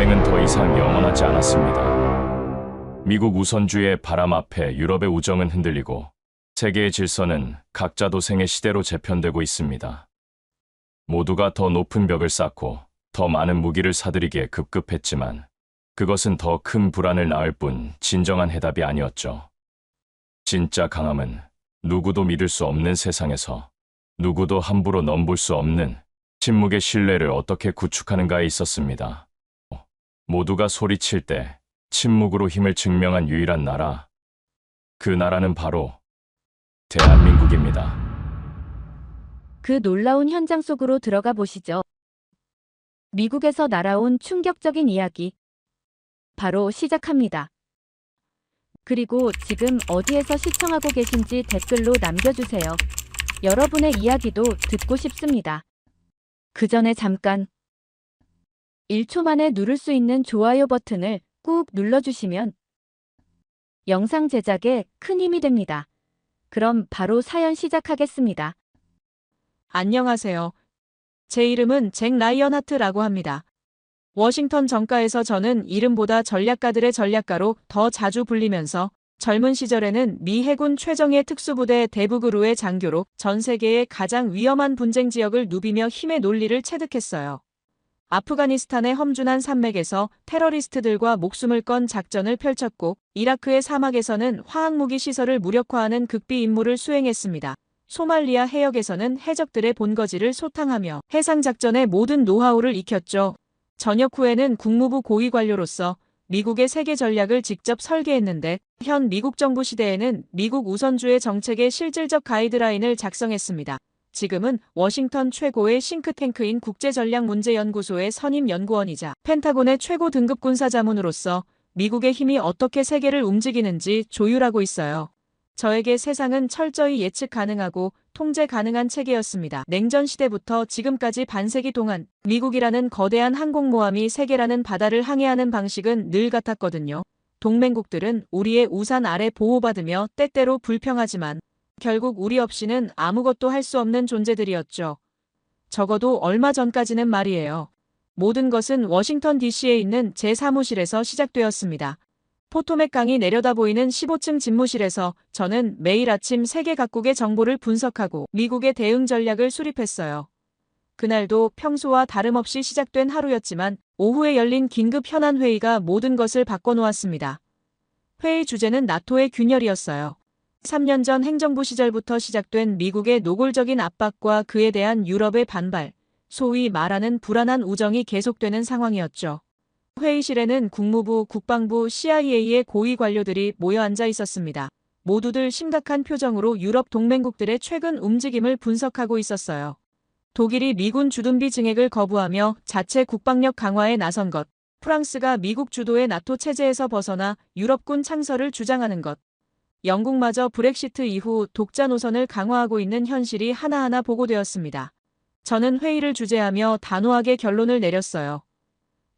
동맹은 더 이상 영원하지 않았습니다. 미국 우선주의 바람 앞에 유럽의 우정은 흔들리고 세계의 질서는 각자 도생의 시대로 재편되고 있습니다. 모두가 더 높은 벽을 쌓고 더 많은 무기를 사들이기에 급급했지만 그것은 더 큰 불안을 낳을 뿐 진정한 해답이 아니었죠. 진짜 강함은 누구도 믿을 수 없는 세상에서 누구도 함부로 넘볼 수 없는 침묵의 신뢰를 어떻게 구축하는가에 있었습니다. 모두가 소리칠 때 침묵으로 힘을 증명한 유일한 나라, 그 나라는 바로 대한민국입니다. 그 놀라운 현장 속으로 들어가 보시죠. 미국에서 날아온 충격적인 이야기. 바로 시작합니다. 그리고 지금 어디에서 시청하고 계신지 댓글로 남겨주세요. 여러분의 이야기도 듣고 싶습니다. 그 전에 잠깐 1초 만에 누를 수 있는 좋아요 버튼을 꾹 눌러주시면 영상 제작에 큰 힘이 됩니다. 그럼 바로 사연 시작하겠습니다. 안녕하세요. 제 이름은 잭 라이언하트라고 합니다. 워싱턴 정가에서 저는 이름보다 전략가들의 전략가로 더 자주 불리면서 젊은 시절에는 미 해군 최정예 특수부대 대북으로의 장교로 전 세계의 가장 위험한 분쟁 지역을 누비며 힘의 논리를 체득했어요. 아프가니스탄의 험준한 산맥에서 테러리스트들과 목숨을 건 작전을 펼쳤고 이라크의 사막에서는 화학무기 시설을 무력화하는 극비 임무를 수행했습니다. 소말리아 해역에서는 해적들의 본거지를 소탕하며 해상작전의 모든 노하우를 익혔죠. 전역 후에는 국무부 고위 관료로서 미국의 세계 전략을 직접 설계했는데 현 미국 정부 시대에는 미국 우선주의 정책의 실질적 가이드라인을 작성했습니다. 지금은 워싱턴 최고의 싱크탱크인 국제전략문제연구소의 선임 연구원이자 펜타곤의 최고 등급 군사자문으로서 미국의 힘이 어떻게 세계를 움직이는지 조율하고 있어요. 저에게 세상은 철저히 예측 가능하고 통제 가능한 체계였습니다. 냉전 시대부터 지금까지 반세기 동안 미국이라는 거대한 항공모함이 세계라는 바다를 항해하는 방식은 늘 같았거든요. 동맹국들은 우리의 우산 아래 보호받으며 때때로 불평하지만 결국 우리 없이는 아무것도 할 수 없는 존재들이었죠. 적어도 얼마 전까지는 말이에요. 모든 것은 워싱턴 DC에 있는 제 사무실에서 시작되었습니다. 포토맥 강이 내려다 보이는 15층 집무실에서 저는 매일 아침 세계 각국의 정보를 분석하고 미국의 대응 전략을 수립했어요. 그날도 평소와 다름없이 시작된 하루였지만 오후에 열린 긴급 현안 회의가 모든 것을 바꿔놓았습니다. 회의 주제는 나토의 균열이었어요. 3년 전 행정부 시절부터 시작된 미국의 노골적인 압박과 그에 대한 유럽의 반발, 소위 말하는 불안한 우정이 계속되는 상황이었죠. 회의실에는 국무부, 국방부, CIA의 고위 관료들이 모여 앉아 있었습니다. 모두들 심각한 표정으로 유럽 동맹국들의 최근 움직임을 분석하고 있었어요. 독일이 미군 주둔비 증액을 거부하며 자체 국방력 강화에 나선 것, 프랑스가 미국 주도의 나토 체제에서 벗어나 유럽군 창설을 주장하는 것, 영국마저 브렉시트 이후 독자 노선을 강화하고 있는 현실이 하나하나 보고되었습니다. 저는 회의를 주재하며 단호하게 결론을 내렸어요.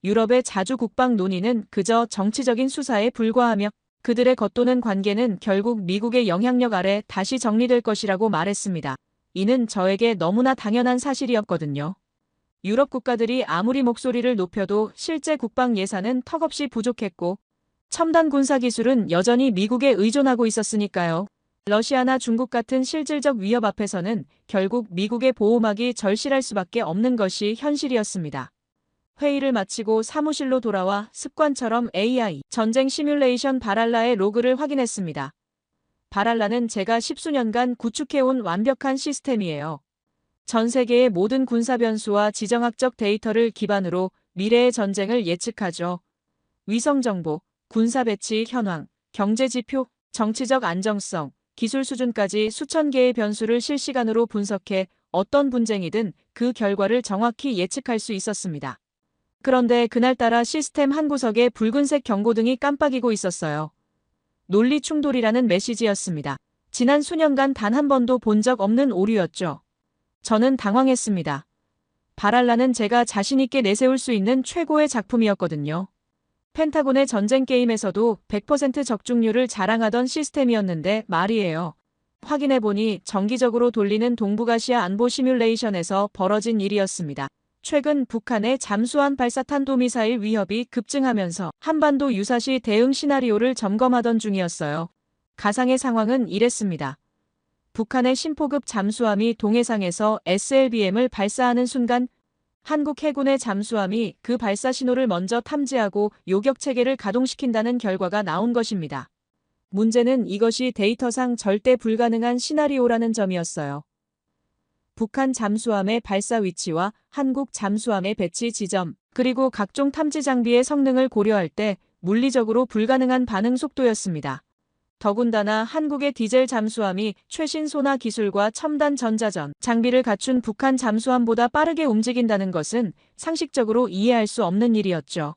유럽의 자주 국방 논의는 그저 정치적인 수사에 불과하며 그들의 겉도는 관계는 결국 미국의 영향력 아래 다시 정리될 것이라고 말했습니다. 이는 저에게 너무나 당연한 사실이었거든요. 유럽 국가들이 아무리 목소리를 높여도 실제 국방 예산은 턱없이 부족했고 첨단 군사기술은 여전히 미국에 의존하고 있었으니까요. 러시아나 중국 같은 실질적 위협 앞에서는 결국 미국의 보호막이 절실할 수밖에 없는 것이 현실이었습니다. 회의를 마치고 사무실로 돌아와 습관처럼 AI, 전쟁 시뮬레이션 바랄라의 로그를 확인했습니다. 바랄라는 제가 십수년간 구축해온 완벽한 시스템이에요. 전 세계의 모든 군사 변수와 지정학적 데이터를 기반으로 미래의 전쟁을 예측하죠. 위성 정보, 군사 배치 현황, 경제 지표, 정치적 안정성, 기술 수준까지 수천 개의 변수를 실시간으로 분석해 어떤 분쟁이든 그 결과를 정확히 예측할 수 있었습니다. 그런데 그날따라 시스템 한 구석에 붉은색 경고등이 깜빡이고 있었어요. 논리 충돌이라는 메시지였습니다. 지난 수년간 단 한 번도 본 적 없는 오류였죠. 저는 당황했습니다. 바랄라는 제가 자신있게 내세울 수 있는 최고의 작품이었거든요. 펜타곤의 전쟁 게임에서도 100% 적중률을 자랑하던 시스템이었는데 말이에요. 확인해보니 정기적으로 돌리는 동북아시아 안보 시뮬레이션에서 벌어진 일이었습니다. 최근 북한의 잠수함 발사 탄도미사일 위협이 급증하면서 한반도 유사시 대응 시나리오를 점검하던 중이었어요. 가상의 상황은 이랬습니다. 북한의 신포급 잠수함이 동해상에서 SLBM을 발사하는 순간 한국 해군의 잠수함이 그 발사 신호를 먼저 탐지하고 요격 체계를 가동시킨다는 결과가 나온 것입니다. 문제는 이것이 데이터상 절대 불가능한 시나리오라는 점이었어요. 북한 잠수함의 발사 위치와 한국 잠수함의 배치 지점, 그리고 각종 탐지 장비의 성능을 고려할 때 물리적으로 불가능한 반응 속도였습니다. 더군다나 한국의 디젤 잠수함이 최신 소나 기술과 첨단 전자전 장비를 갖춘 북한 잠수함보다 빠르게 움직인다는 것은 상식적으로 이해할 수 없는 일이었죠.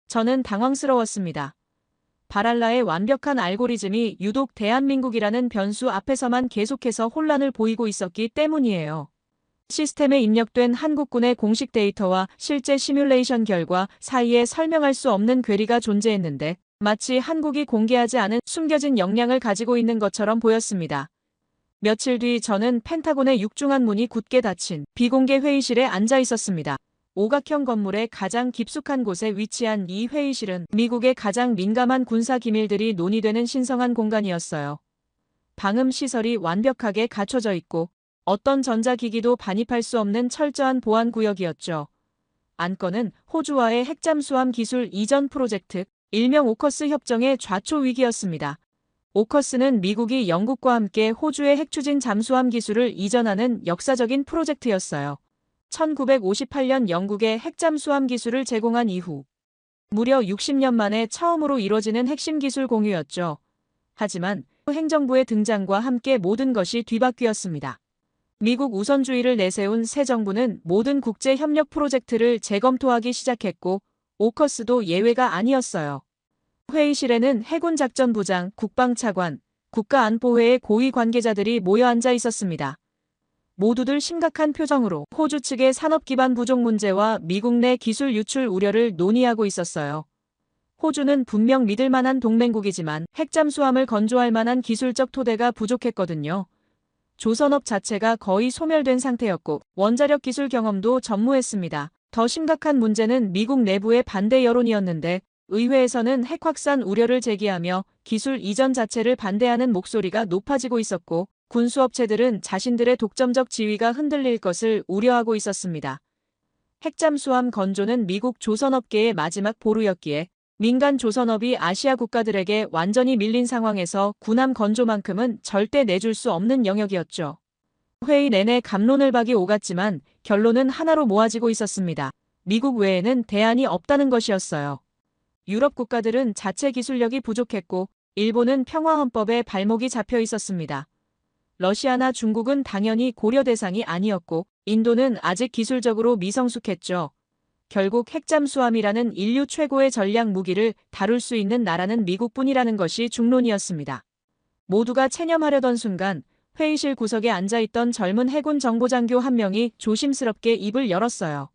저는 당황스러웠습니다. 바랄라의 완벽한 알고리즘이 유독 대한민국이라는 변수 앞에서만 계속해서 혼란을 보이고 있었기 때문이에요. 시스템에 입력된 한국군의 공식 데이터와 실제 시뮬레이션 결과 사이에 설명할 수 없는 괴리가 존재했는데 마치 한국이 공개하지 않은 숨겨진 역량을 가지고 있는 것처럼 보였습니다. 며칠 뒤 저는 펜타곤의 육중한 문이 굳게 닫힌 비공개 회의실에 앉아 있었습니다. 오각형 건물의 가장 깊숙한 곳에 위치한 이 회의실은 미국의 가장 민감한 군사 기밀들이 논의되는 신성한 공간이었어요. 방음 시설이 완벽하게 갖춰져 있고 어떤 전자기기도 반입할 수 없는 철저한 보안 구역이었죠. 안건은 호주와의 핵잠수함 기술 이전 프로젝트, 일명 오커스 협정의 좌초 위기였습니다. 오커스는 미국이 영국과 함께 호주의 핵추진 잠수함 기술을 이전하는 역사적인 프로젝트였어요. 1958년 영국의 핵잠수함 기술을 제공한 이후 무려 60년 만에 처음으로 이뤄지는 핵심 기술 공유였죠. 하지만 행정부의 등장과 함께 모든 것이 뒤바뀌었습니다. 미국 우선주의를 내세운 새 정부는 모든 국제 협력 프로젝트를 재검토하기 시작했고 오커스도 예외가 아니었어요. 회의실에는 해군작전부장, 국방차관, 국가안보회의 고위 관계자들이 모여 앉아 있었습니다. 모두들 심각한 표정으로 호주 측의 산업 기반 부족 문제와 미국 내 기술 유출 우려를 논의하고 있었어요. 호주는 분명 믿을 만한 동맹국이지만 핵잠수함을 건조할 만한 기술적 토대가 부족했거든요. 조선업 자체가 거의 소멸된 상태였고 원자력 기술 경험도 전무했습니다. 더 심각한 문제는 미국 내부의 반대 여론이었는데 의회에서는 핵 확산 우려를 제기하며 기술 이전 자체를 반대하는 목소리가 높아지고 있었고 군수업체들은 자신들의 독점적 지위가 흔들릴 것을 우려하고 있었습니다. 핵잠수함 건조는 미국 조선업계의 마지막 보루였기에 민간 조선업이 아시아 국가들에게 완전히 밀린 상황에서 군함 건조만큼은 절대 내줄 수 없는 영역이었죠. 회의 내내 갑론을박이 오갔지만 결론은 하나로 모아지고 있었습니다. 미국 외에는 대안이 없다는 것이었어요. 유럽 국가들은 자체 기술력이 부족했고 일본은 평화헌법에 발목이 잡혀 있었습니다. 러시아나 중국은 당연히 고려 대상이 아니었고 인도는 아직 기술적으로 미성숙했죠. 결국 핵잠수함이라는 인류 최고의 전략 무기를 다룰 수 있는 나라는 미국뿐이라는 것이 중론이었습니다. 모두가 체념하려던 순간 회의실 구석에 앉아있던 젊은 해군 정보장교 한 명이 조심스럽게 입을 열었어요.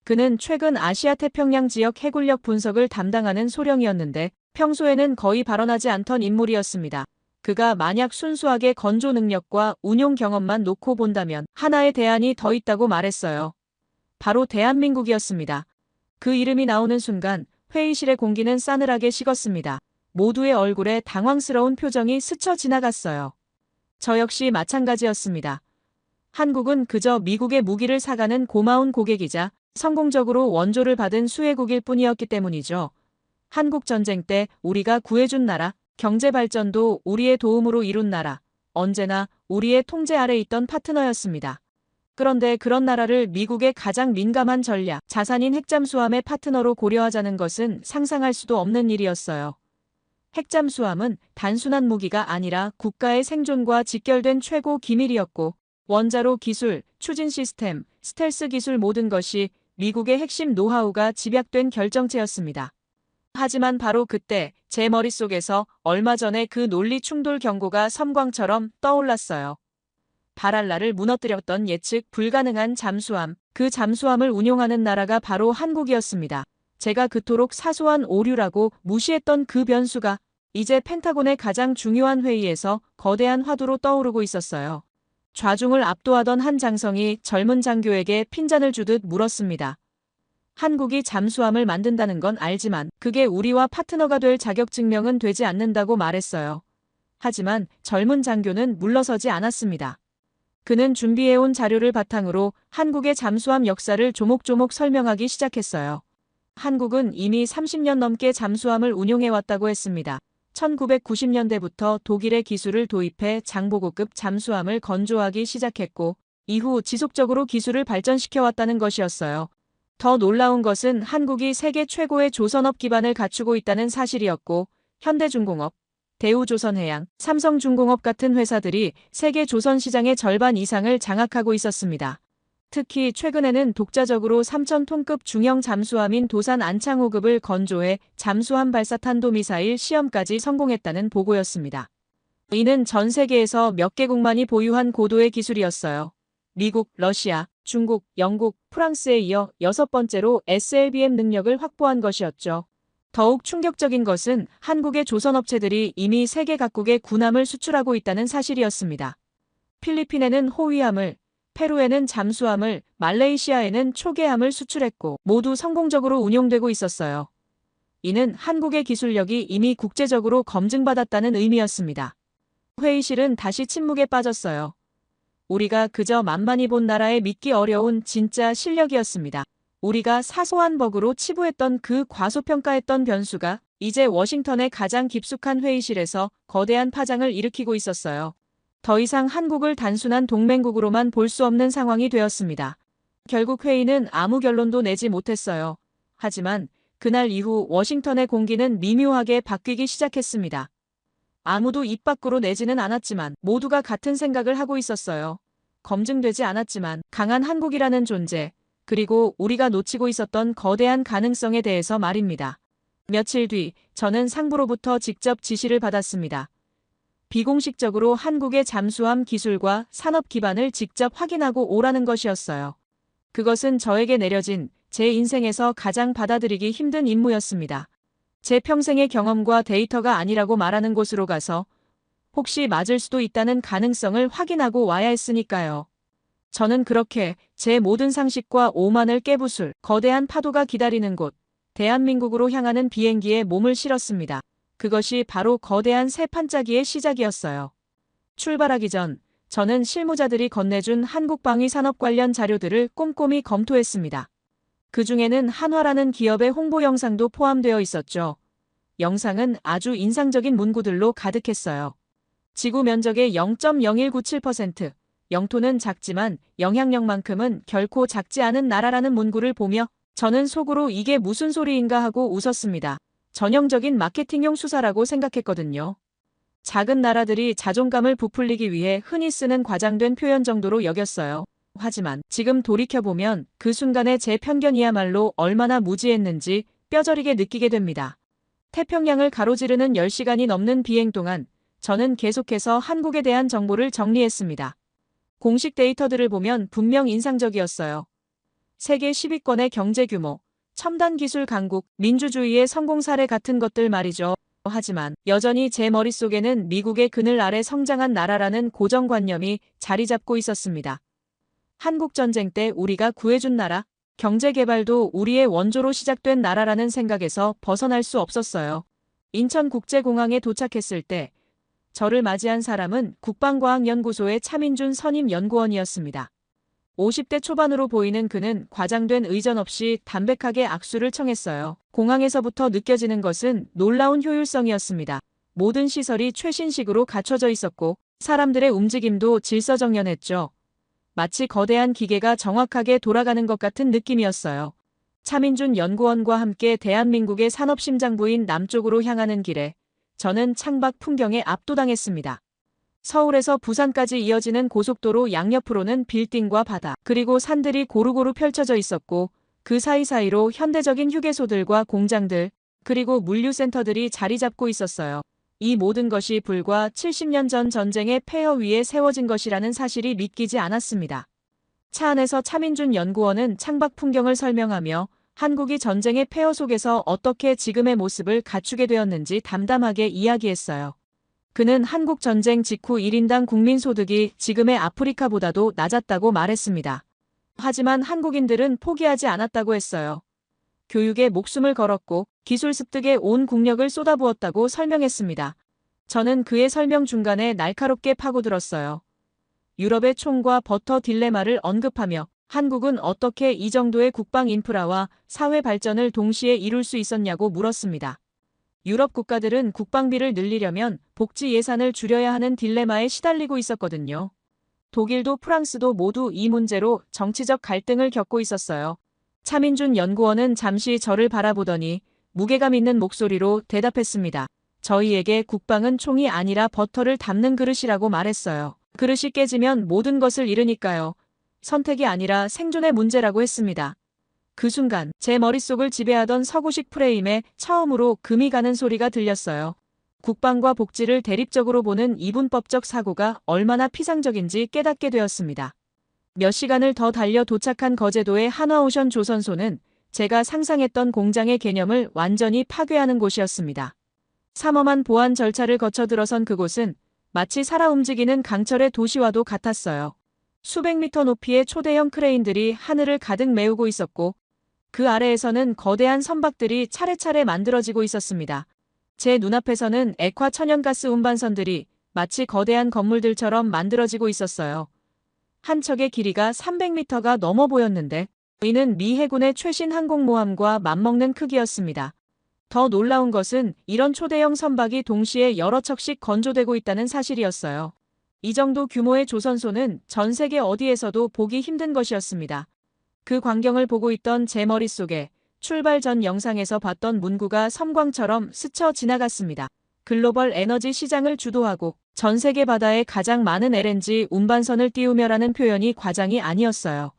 그는 최근 아시아 태평양 지역 해군력 분석을 담당하는 소령이었는데 평소에는 거의 발언하지 않던 인물이었습니다. 그가 만약 순수하게 건조 능력과 운용 경험만 놓고 본다면 하나의 대안이 더 있다고 말했어요. 바로 대한민국이었습니다. 그 이름이 나오는 순간 회의실의 공기는 싸늘하게 식었습니다. 모두의 얼굴에 당황스러운 표정이 스쳐 지나갔어요. 저 역시 마찬가지였습니다. 한국은 그저 미국의 무기를 사가는 고마운 고객이자 성공적으로 원조를 받은 수혜국일 뿐이었기 때문이죠. 한국 전쟁 때 우리가 구해준 나라, 경제 발전도 우리의 도움으로 이룬 나라, 언제나 우리의 통제 아래 있던 파트너였습니다. 그런데 그런 나라를 미국의 가장 민감한 전략, 자산인 핵잠수함의 파트너로 고려하자는 것은 상상할 수도 없는 일이었어요. 핵잠수함은 단순한 무기가 아니라 국가의 생존과 직결된 최고 기밀이었고 원자로 기술, 추진 시스템, 스텔스 기술 모든 것이 미국의 핵심 노하우가 집약된 결정체였습니다. 하지만 바로 그때 제 머릿속에서 얼마 전에 그 논리 충돌 경고가 섬광처럼 떠올랐어요. 바랄라를 무너뜨렸던 예측 불가능한 잠수함, 그 잠수함을 운용하는 나라가 바로 한국이었습니다. 제가 그토록 사소한 오류라고 무시했던 그 변수가 이제 펜타곤의 가장 중요한 회의에서 거대한 화두로 떠오르고 있었어요. 좌중을 압도하던 한 장성이 젊은 장교에게 핀잔을 주듯 물었습니다. 한국이 잠수함을 만든다는 건 알지만 그게 우리와 파트너가 될 자격 증명은 되지 않는다고 말했어요. 하지만 젊은 장교는 물러서지 않았습니다. 그는 준비해온 자료를 바탕으로 한국의 잠수함 역사를 조목조목 설명하기 시작했어요. 한국은 이미 30년 넘게 잠수함을 운용해왔다고 했습니다. 1990년대부터 독일의 기술을 도입해 장보고급 잠수함을 건조하기 시작했고 이후 지속적으로 기술을 발전시켜왔다는 것이었어요. 더 놀라운 것은 한국이 세계 최고의 조선업 기반을 갖추고 있다는 사실이었고 현대중공업, 대우조선해양, 삼성중공업 같은 회사들이 세계 조선 시장의 절반 이상을 장악하고 있었습니다. 특히 최근에는 독자적으로 3,000톤급 중형 잠수함인 도산 안창호급을 건조해 잠수함 발사 탄도미사일 시험까지 성공했다는 보고였습니다. 이는 전 세계에서 몇 개국만이 보유한 고도의 기술이었어요. 미국, 러시아, 중국, 영국, 프랑스에 이어 6번째로 SLBM 능력을 확보한 것이었죠. 더욱 충격적인 것은 한국의 조선업체들이 이미 세계 각국에 군함을 수출하고 있다는 사실이었습니다. 필리핀에는 호위함을, 페루에는 잠수함을, 말레이시아에는 초계함을 수출했고 모두 성공적으로 운용되고 있었어요. 이는 한국의 기술력이 이미 국제적으로 검증받았다는 의미였습니다. 회의실은 다시 침묵에 빠졌어요. 우리가 그저 만만히 본 나라에 믿기 어려운 진짜 실력이었습니다. 우리가 사소한 버그로 치부했던 그 과소평가했던 변수가 이제 워싱턴의 가장 깊숙한 회의실에서 거대한 파장을 일으키고 있었어요. 더 이상 한국을 단순한 동맹국으로만 볼 수 없는 상황이 되었습니다. 결국 회의는 아무 결론도 내지 못했어요. 하지만 그날 이후 워싱턴의 공기는 미묘하게 바뀌기 시작했습니다. 아무도 입 밖으로 내지는 않았지만 모두가 같은 생각을 하고 있었어요. 검증되지 않았지만 강한 한국이라는 존재, 그리고 우리가 놓치고 있었던 거대한 가능성에 대해서 말입니다. 며칠 뒤 저는 상부로부터 직접 지시를 받았습니다. 비공식적으로 한국의 잠수함 기술과 산업 기반을 직접 확인하고 오라는 것이었어요. 그것은 저에게 내려진 제 인생에서 가장 받아들이기 힘든 임무였습니다. 제 평생의 경험과 데이터가 아니라고 말하는 곳으로 가서 혹시 맞을 수도 있다는 가능성을 확인하고 와야 했으니까요. 저는 그렇게 제 모든 상식과 오만을 깨부술 거대한 파도가 기다리는 곳, 대한민국으로 향하는 비행기에 몸을 실었습니다. 그것이 바로 거대한 새 판짜기의 시작이었어요. 출발하기 전 저는 실무자들이 건네준 한국방위 산업 관련 자료들을 꼼꼼히 검토했습니다. 그 중에는 한화라는 기업의 홍보 영상도 포함되어 있었죠. 영상은 아주 인상적인 문구들로 가득했어요. 지구 면적의 0.0197%, 영토는 작지만 영향력만큼은 결코 작지 않은 나라라는 문구를 보며 저는 속으로 이게 무슨 소리인가 하고 웃었습니다. 전형적인 마케팅용 수사라고 생각했거든요. 작은 나라들이 자존감을 부풀리기 위해 흔히 쓰는 과장된 표현 정도로 여겼어요. 하지만 지금 돌이켜보면 그 순간의 제 편견이야말로 얼마나 무지했는지 뼈저리게 느끼게 됩니다. 태평양을 가로지르는 10시간이 넘는 비행 동안 저는 계속해서 한국에 대한 정보를 정리했습니다. 공식 데이터들을 보면 분명 인상적이었어요. 세계 10위권의 경제 규모, 첨단 기술 강국, 민주주의의 성공 사례 같은 것들 말이죠. 하지만 여전히 제 머릿속에는 미국의 그늘 아래 성장한 나라라는 고정관념이 자리 잡고 있었습니다. 한국전쟁 때 우리가 구해준 나라, 경제개발도 우리의 원조로 시작된 나라라는 생각에서 벗어날 수 없었어요. 인천국제공항에 도착했을 때 저를 맞이한 사람은 국방과학연구소의 차민준 선임연구원이었습니다. 50대 초반으로 보이는 그는 과장된 의전 없이 담백하게 악수를 청했어요. 공항에서부터 느껴지는 것은 놀라운 효율성이었습니다. 모든 시설이 최신식으로 갖춰져 있었고 사람들의 움직임도 질서정연했죠. 마치 거대한 기계가 정확하게 돌아가는 것 같은 느낌이었어요. 차민준 연구원과 함께 대한민국의 산업심장부인 남쪽으로 향하는 길에 저는 창밖 풍경에 압도당했습니다. 서울에서 부산까지 이어지는 고속도로 양옆으로는 빌딩과 바다, 그리고 산들이 고루고루 펼쳐져 있었고 그 사이사이로 현대적인 휴게소들과 공장들, 그리고 물류센터들이 자리 잡고 있었어요. 이 모든 것이 불과 70년 전 전쟁의 폐허 위에 세워진 것이라는 사실이 믿기지 않았습니다. 차 안에서 차민준 연구원은 창밖 풍경을 설명하며 한국이 전쟁의 폐허 속에서 어떻게 지금의 모습을 갖추게 되었는지 담담하게 이야기했어요. 그는 한국 전쟁 직후 1인당 국민소득이 지금의 아프리카보다도 낮았다고 말했습니다. 하지만 한국인들은 포기하지 않았다고 했어요. 교육에 목숨을 걸었고 기술 습득에 온 국력을 쏟아부었다고 설명했습니다. 저는 그의 설명 중간에 날카롭게 파고들었어요. 유럽의 총과 버터 딜레마를 언급하며 한국은 어떻게 이 정도의 국방 인프라와 사회 발전을 동시에 이룰 수 있었냐고 물었습니다. 유럽 국가들은 국방비를 늘리려면 복지 예산을 줄여야 하는 딜레마에 시달리고 있었거든요. 독일도 프랑스도 모두 이 문제로 정치적 갈등을 겪고 있었어요. 차민준 연구원은 잠시 저를 바라보더니 무게감 있는 목소리로 대답했습니다. 저희에게 국방은 총이 아니라 버터를 담는 그릇이라고 말했어요. 그릇이 깨지면 모든 것을 잃으니까요. 선택이 아니라 생존의 문제라고 했습니다. 그 순간 제 머릿속을 지배하던 서구식 프레임에 처음으로 금이 가는 소리가 들렸어요. 국방과 복지를 대립적으로 보는 이분법적 사고가 얼마나 피상적인지 깨닫게 되었습니다. 몇 시간을 더 달려 도착한 거제도의 한화오션 조선소는 제가 상상했던 공장의 개념을 완전히 파괴하는 곳이었습니다. 삼엄한 보안 절차를 거쳐 들어선 그곳은 마치 살아 움직이는 강철의 도시와도 같았어요. 수백 미터 높이의 초대형 크레인들이 하늘을 가득 메우고 있었고 그 아래에서는 거대한 선박들이 차례차례 만들어지고 있었습니다. 제 눈앞에서는 액화 천연가스 운반선들이 마치 거대한 건물들처럼 만들어지고 있었어요. 한 척의 길이가 300m가 넘어 보였는데 이는 미 해군의 최신 항공모함과 맞먹는 크기였습니다. 더 놀라운 것은 이런 초대형 선박이 동시에 여러 척씩 건조되고 있다는 사실이었어요. 이 정도 규모의 조선소는 전 세계 어디에서도 보기 힘든 것이었습니다. 그 광경을 보고 있던 제 머릿속에 출발 전 영상에서 봤던 문구가 섬광처럼 스쳐 지나갔습니다. 글로벌 에너지 시장을 주도하고 전 세계 바다에 가장 많은 LNG 운반선을 띄우며라는 표현이 과장이 아니었어요.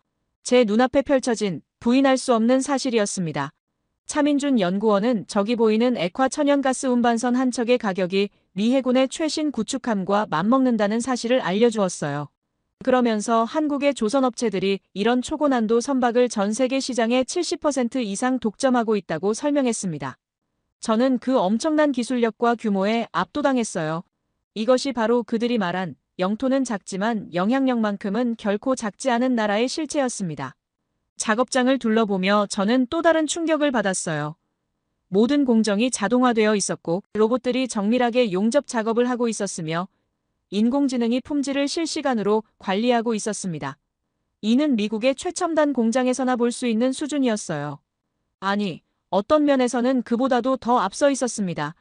제 눈앞에 펼쳐진 부인할 수 없는 사실이었습니다. 차민준 연구원은 저기 보이는 액화 천연가스 운반선 한 척의 가격이 미 해군의 최신 구축함과 맞먹는다는 사실을 알려주었어요. 그러면서 한국의 조선업체들이 이런 초고난도 선박을 전 세계 시장의 70% 이상 독점하고 있다고 설명했습니다. 저는 그 엄청난 기술력과 규모에 압도당했어요. 이것이 바로 그들이 말한 영토는 작지만 영향력만큼은 결코 작지 않은 나라의 실체였습니다. 작업장을 둘러보며 저는 또 다른 충격을 받았어요. 모든 공정이 자동화되어 있었고 로봇들이 정밀하게 용접 작업을 하고 있었으며 인공지능이 품질을 실시간으로 관리하고 있었습니다. 이는 미국의 최첨단 공장에서나 볼 수 있는 수준이었어요. 아니, 어떤 면에서는 그보다도 더 앞서 있었습니다.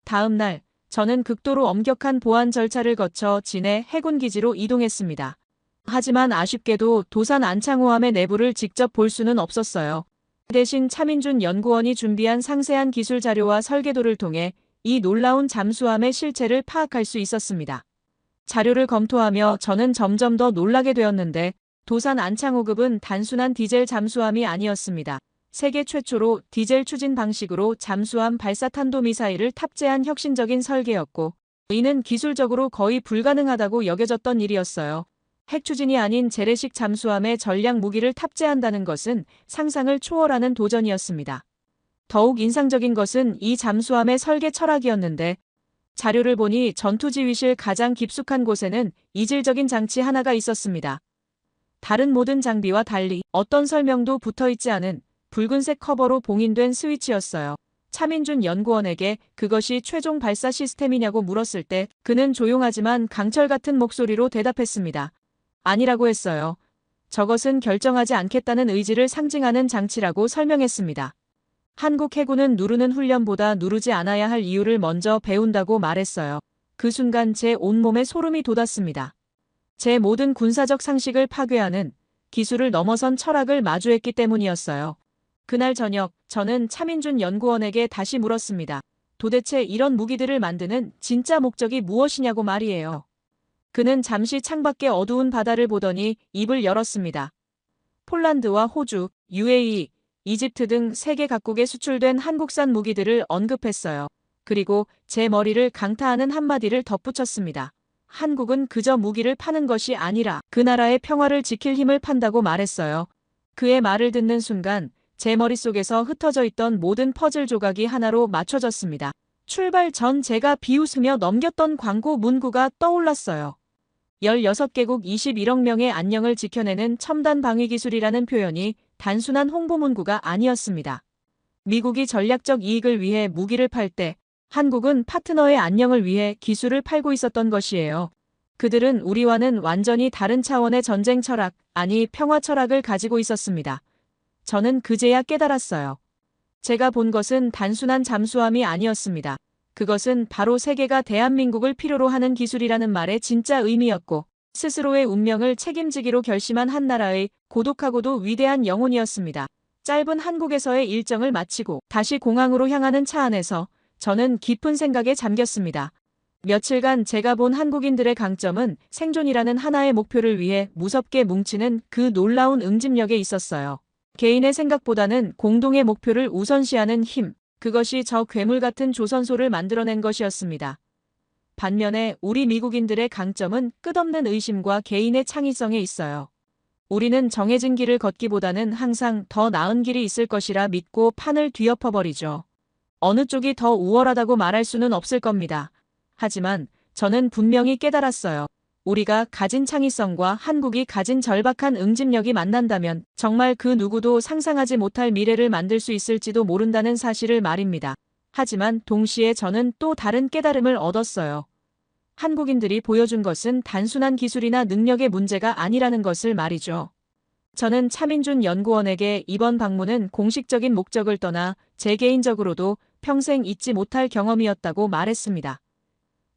다음 날, 저는 극도로 엄격한 보안 절차를 거쳐 진해 해군기지로 이동했습니다. 하지만 아쉽게도 도산 안창호함의 내부를 직접 볼 수는 없었어요. 대신 차민준 연구원이 준비한 상세한 기술 자료와 설계도를 통해 이 놀라운 잠수함의 실체를 파악할 수 있었습니다. 자료를 검토하며 저는 점점 더 놀라게 되었는데 도산 안창호급은 단순한 디젤 잠수함이 아니었습니다. 세계 최초로 디젤 추진 방식으로 잠수함 발사 탄도미사일을 탑재한 혁신적인 설계였고 이는 기술적으로 거의 불가능하다고 여겨졌던 일이었어요. 핵추진이 아닌 재래식 잠수함에 전략 무기를 탑재한다는 것은 상상을 초월하는 도전이었습니다. 더욱 인상적인 것은 이 잠수함의 설계 철학이었는데 자료를 보니 전투지휘실 가장 깊숙한 곳에는 이질적인 장치 하나가 있었습니다. 다른 모든 장비와 달리 어떤 설명도 붙어있지 않은 붉은색 커버로 봉인된 스위치였어요. 차민준 연구원에게 그것이 최종 발사 시스템이냐고 물었을 때 그는 조용하지만 강철 같은 목소리로 대답했습니다. 아니라고 했어요. 저것은 결정하지 않겠다는 의지를 상징하는 장치라고 설명했습니다. 한국 해군은 누르는 훈련보다 누르지 않아야 할 이유를 먼저 배운다고 말했어요. 그 순간 제 온몸에 소름이 돋았습니다. 제 모든 군사적 상식을 파괴하는 기술을 넘어선 철학을 마주했기 때문이었어요. 그날 저녁 저는 차민준 연구원에게 다시 물었습니다. 도대체 이런 무기들을 만드는 진짜 목적이 무엇이냐고 말이에요. 그는 잠시 창밖의 어두운 바다를 보더니 입을 열었습니다. 폴란드와 호주, UAE, 이집트 등 세계 각국에 수출된 한국산 무기들을 언급했어요. 그리고 제 머리를 강타하는 한마디를 덧붙였습니다. 한국은 그저 무기를 파는 것이 아니라 그 나라의 평화를 지킬 힘을 판다고 말했어요. 그의 말을 듣는 순간 제 머릿속에서 흩어져 있던 모든 퍼즐 조각이 하나로 맞춰졌습니다. 출발 전 제가 비웃으며 넘겼던 광고 문구가 떠올랐어요. 16개국 21억 명의 안녕을 지켜내는 첨단 방위 기술이라는 표현이 단순한 홍보 문구가 아니었습니다. 미국이 전략적 이익을 위해 무기를 팔 때 한국은 파트너의 안녕을 위해 기술을 팔고 있었던 것이에요. 그들은 우리와는 완전히 다른 차원의 전쟁 철학, 아니 평화 철학을 가지고 있었습니다. 저는 그제야 깨달았어요. 제가 본 것은 단순한 잠수함이 아니었습니다. 그것은 바로 세계가 대한민국을 필요로 하는 기술이라는 말의 진짜 의미였고, 스스로의 운명을 책임지기로 결심한 한 나라의 고독하고도 위대한 영혼이었습니다. 짧은 한국에서의 일정을 마치고 다시 공항으로 향하는 차 안에서 저는 깊은 생각에 잠겼습니다. 며칠간 제가 본 한국인들의 강점은 생존이라는 하나의 목표를 위해 무섭게 뭉치는 그 놀라운 응집력에 있었어요. 개인의 생각보다는 공동의 목표를 우선시하는 힘, 그것이 저 괴물 같은 조선소를 만들어낸 것이었습니다. 반면에 우리 미국인들의 강점은 끝없는 의심과 개인의 창의성에 있어요. 우리는 정해진 길을 걷기보다는 항상 더 나은 길이 있을 것이라 믿고 판을 뒤엎어버리죠. 어느 쪽이 더 우월하다고 말할 수는 없을 겁니다. 하지만 저는 분명히 깨달았어요. 우리가 가진 창의성과 한국이 가진 절박한 응집력이 만난다면 정말 그 누구도 상상하지 못할 미래를 만들 수 있을지도 모른다는 사실을 말입니다. 하지만 동시에 저는 또 다른 깨달음을 얻었어요. 한국인들이 보여준 것은 단순한 기술이나 능력의 문제가 아니라는 것을 말이죠. 저는 차민준 연구원에게 이번 방문은 공식적인 목적을 떠나 제 개인적으로도 평생 잊지 못할 경험이었다고 말했습니다.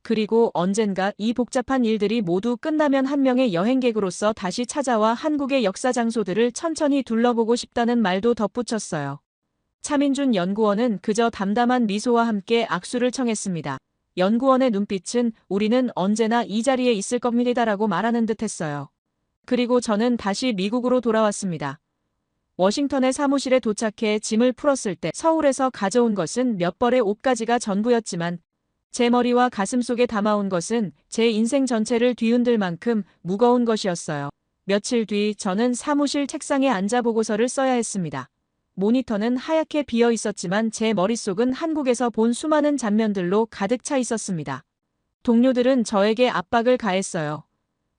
그리고 언젠가 이 복잡한 일들이 모두 끝나면 한 명의 여행객으로서 다시 찾아와 한국의 역사 장소들을 천천히 둘러보고 싶다는 말도 덧붙였어요. 차민준 연구원은 그저 담담한 미소와 함께 악수를 청했습니다. 연구원의 눈빛은 우리는 언제나 이 자리에 있을 겁니다라고 말하는 듯했어요. 그리고 저는 다시 미국으로 돌아왔습니다. 워싱턴의 사무실에 도착해 짐을 풀었을 때 서울에서 가져온 것은 몇 벌의 옷가지가 전부였지만 제 머리와 가슴 속에 담아온 것은 제 인생 전체를 뒤흔들 만큼 무거운 것이었어요. 며칠 뒤 저는 사무실 책상에 앉아 보고서를 써야 했습니다. 모니터는 하얗게 비어 있었지만 제 머릿속은 한국에서 본 수많은 장면들로 가득 차 있었습니다. 동료들은 저에게 압박을 가했어요.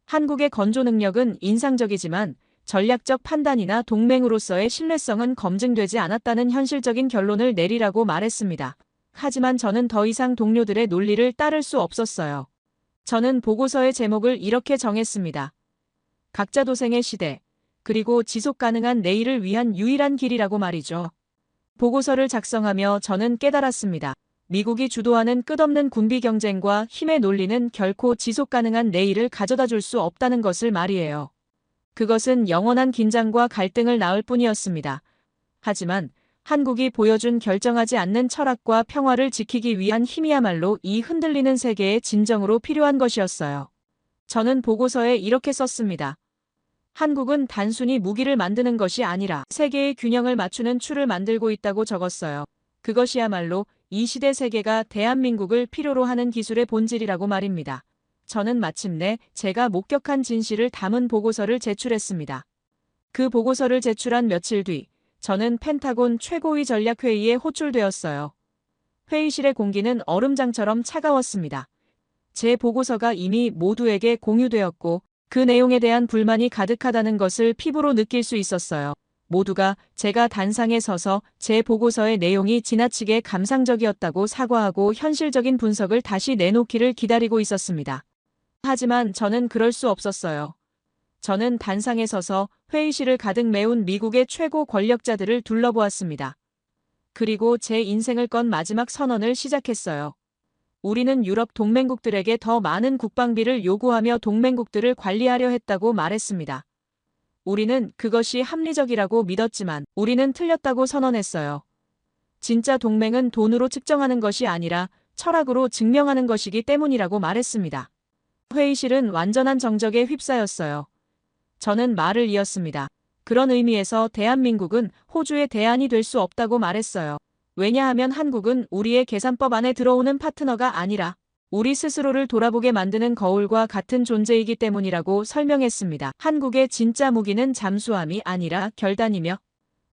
한국의 건조 능력은 인상적이지만 전략적 판단이나 동맹으로서의 신뢰성은 검증되지 않았다는 현실적인 결론을 내리라고 말했습니다. 하지만 저는 더 이상 동료들의 논리를 따를 수 없었어요. 저는 보고서의 제목을 이렇게 정했습니다. 각자 도생의 시대, 그리고 지속 가능한 내일을 위한 유일한 길이라고 말이죠. 보고서를 작성하며 저는 깨달았습니다. 미국이 주도하는 끝없는 군비 경쟁과 힘의 논리는 결코 지속 가능한 내일을 가져다 줄 수 없다는 것을 말이에요. 그것은 영원한 긴장과 갈등을 낳을 뿐이었습니다. 하지만 한국이 보여준 결정하지 않는 철학과 평화를 지키기 위한 힘이야말로 이 흔들리는 세계에 진정으로 필요한 것이었어요. 저는 보고서에 이렇게 썼습니다. 한국은 단순히 무기를 만드는 것이 아니라 세계의 균형을 맞추는 툴을 만들고 있다고 적었어요. 그것이야말로 이 시대 세계가 대한민국을 필요로 하는 기술의 본질이라고 말입니다. 저는 마침내 제가 목격한 진실을 담은 보고서를 제출했습니다. 그 보고서를 제출한 며칠 뒤 저는 펜타곤 최고위 전략회의에 호출되었어요. 회의실의 공기는 얼음장처럼 차가웠습니다. 제 보고서가 이미 모두에게 공유되었고 그 내용에 대한 불만이 가득하다는 것을 피부로 느낄 수 있었어요. 모두가 제가 단상에 서서 제 보고서의 내용이 지나치게 감상적이었다고 사과하고 현실적인 분석을 다시 내놓기를 기다리고 있었습니다. 하지만 저는 그럴 수 없었어요. 저는 단상에 서서 회의실을 가득 메운 미국의 최고 권력자들을 둘러보았습니다. 그리고 제 인생을 건 마지막 선언을 시작했어요. 우리는 유럽 동맹국들에게 더 많은 국방비를 요구하며 동맹국들을 관리하려 했다고 말했습니다. 우리는 그것이 합리적이라고 믿었지만 우리는 틀렸다고 선언했어요. 진짜 동맹은 돈으로 측정하는 것이 아니라 철학으로 증명하는 것이기 때문이라고 말했습니다. 회의실은 완전한 정적에 휩싸였어요. 저는 말을 이었습니다. 그런 의미에서 대한민국은 호주의 대안이 될 수 없다고 말했어요. 왜냐하면 한국은 우리의 계산법 안에 들어오는 파트너가 아니라 우리 스스로를 돌아보게 만드는 거울과 같은 존재이기 때문이라고 설명했습니다. 한국의 진짜 무기는 잠수함이 아니라 결단이며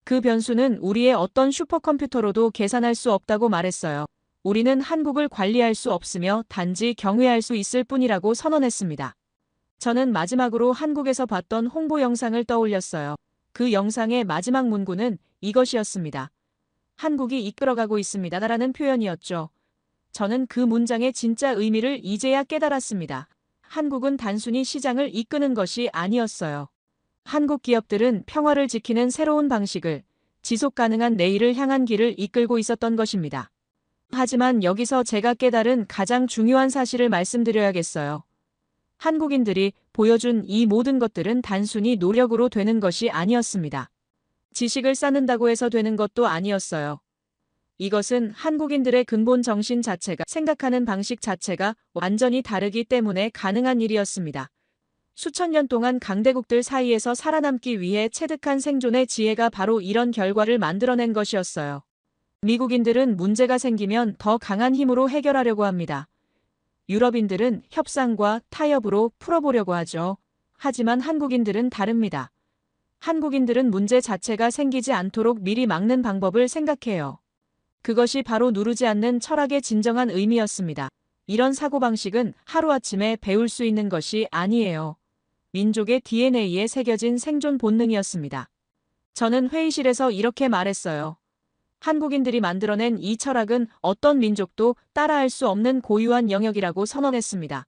그 변수는 우리의 어떤 슈퍼컴퓨터로도 계산할 수 없다고 말했어요. 우리는 한국을 관리할 수 없으며 단지 경외할 수 있을 뿐이라고 선언했습니다. 저는 마지막으로 한국에서 봤던 홍보 영상을 떠올렸어요. 그 영상의 마지막 문구는 이것이었습니다. 한국이 이끌어가고 있습니다라는 표현이었죠. 저는 그 문장의 진짜 의미를 이제야 깨달았습니다. 한국은 단순히 시장을 이끄는 것이 아니었어요. 한국 기업들은 평화를 지키는 새로운 방식을, 지속 가능한 내일을 향한 길을 이끌고 있었던 것입니다. 하지만 여기서 제가 깨달은 가장 중요한 사실을 말씀드려야겠어요. 한국인들이 보여준 이 모든 것들은 단순히 노력으로 되는 것이 아니었습니다. 지식을 쌓는다고 해서 되는 것도 아니었어요. 이것은 한국인들의 근본 정신 자체가, 생각하는 방식 자체가 완전히 다르기 때문에 가능한 일이었습니다. 수천 년 동안 강대국들 사이에서 살아남기 위해 체득한 생존의 지혜가 바로 이런 결과를 만들어낸 것이었어요. 미국인들은 문제가 생기면 더 강한 힘으로 해결하려고 합니다. 유럽인들은 협상과 타협으로 풀어보려고 하죠. 하지만 한국인들은 다릅니다. 한국인들은 문제 자체가 생기지 않도록 미리 막는 방법을 생각해요. 그것이 바로 누르지 않는 철학의 진정한 의미였습니다. 이런 사고방식은 하루아침에 배울 수 있는 것이 아니에요. 민족의 DNA에 새겨진 생존 본능이었습니다. 저는 회의실에서 이렇게 말했어요. 한국인들이 만들어낸 이 철학은 어떤 민족도 따라할 수 없는 고유한 영역이라고 선언했습니다.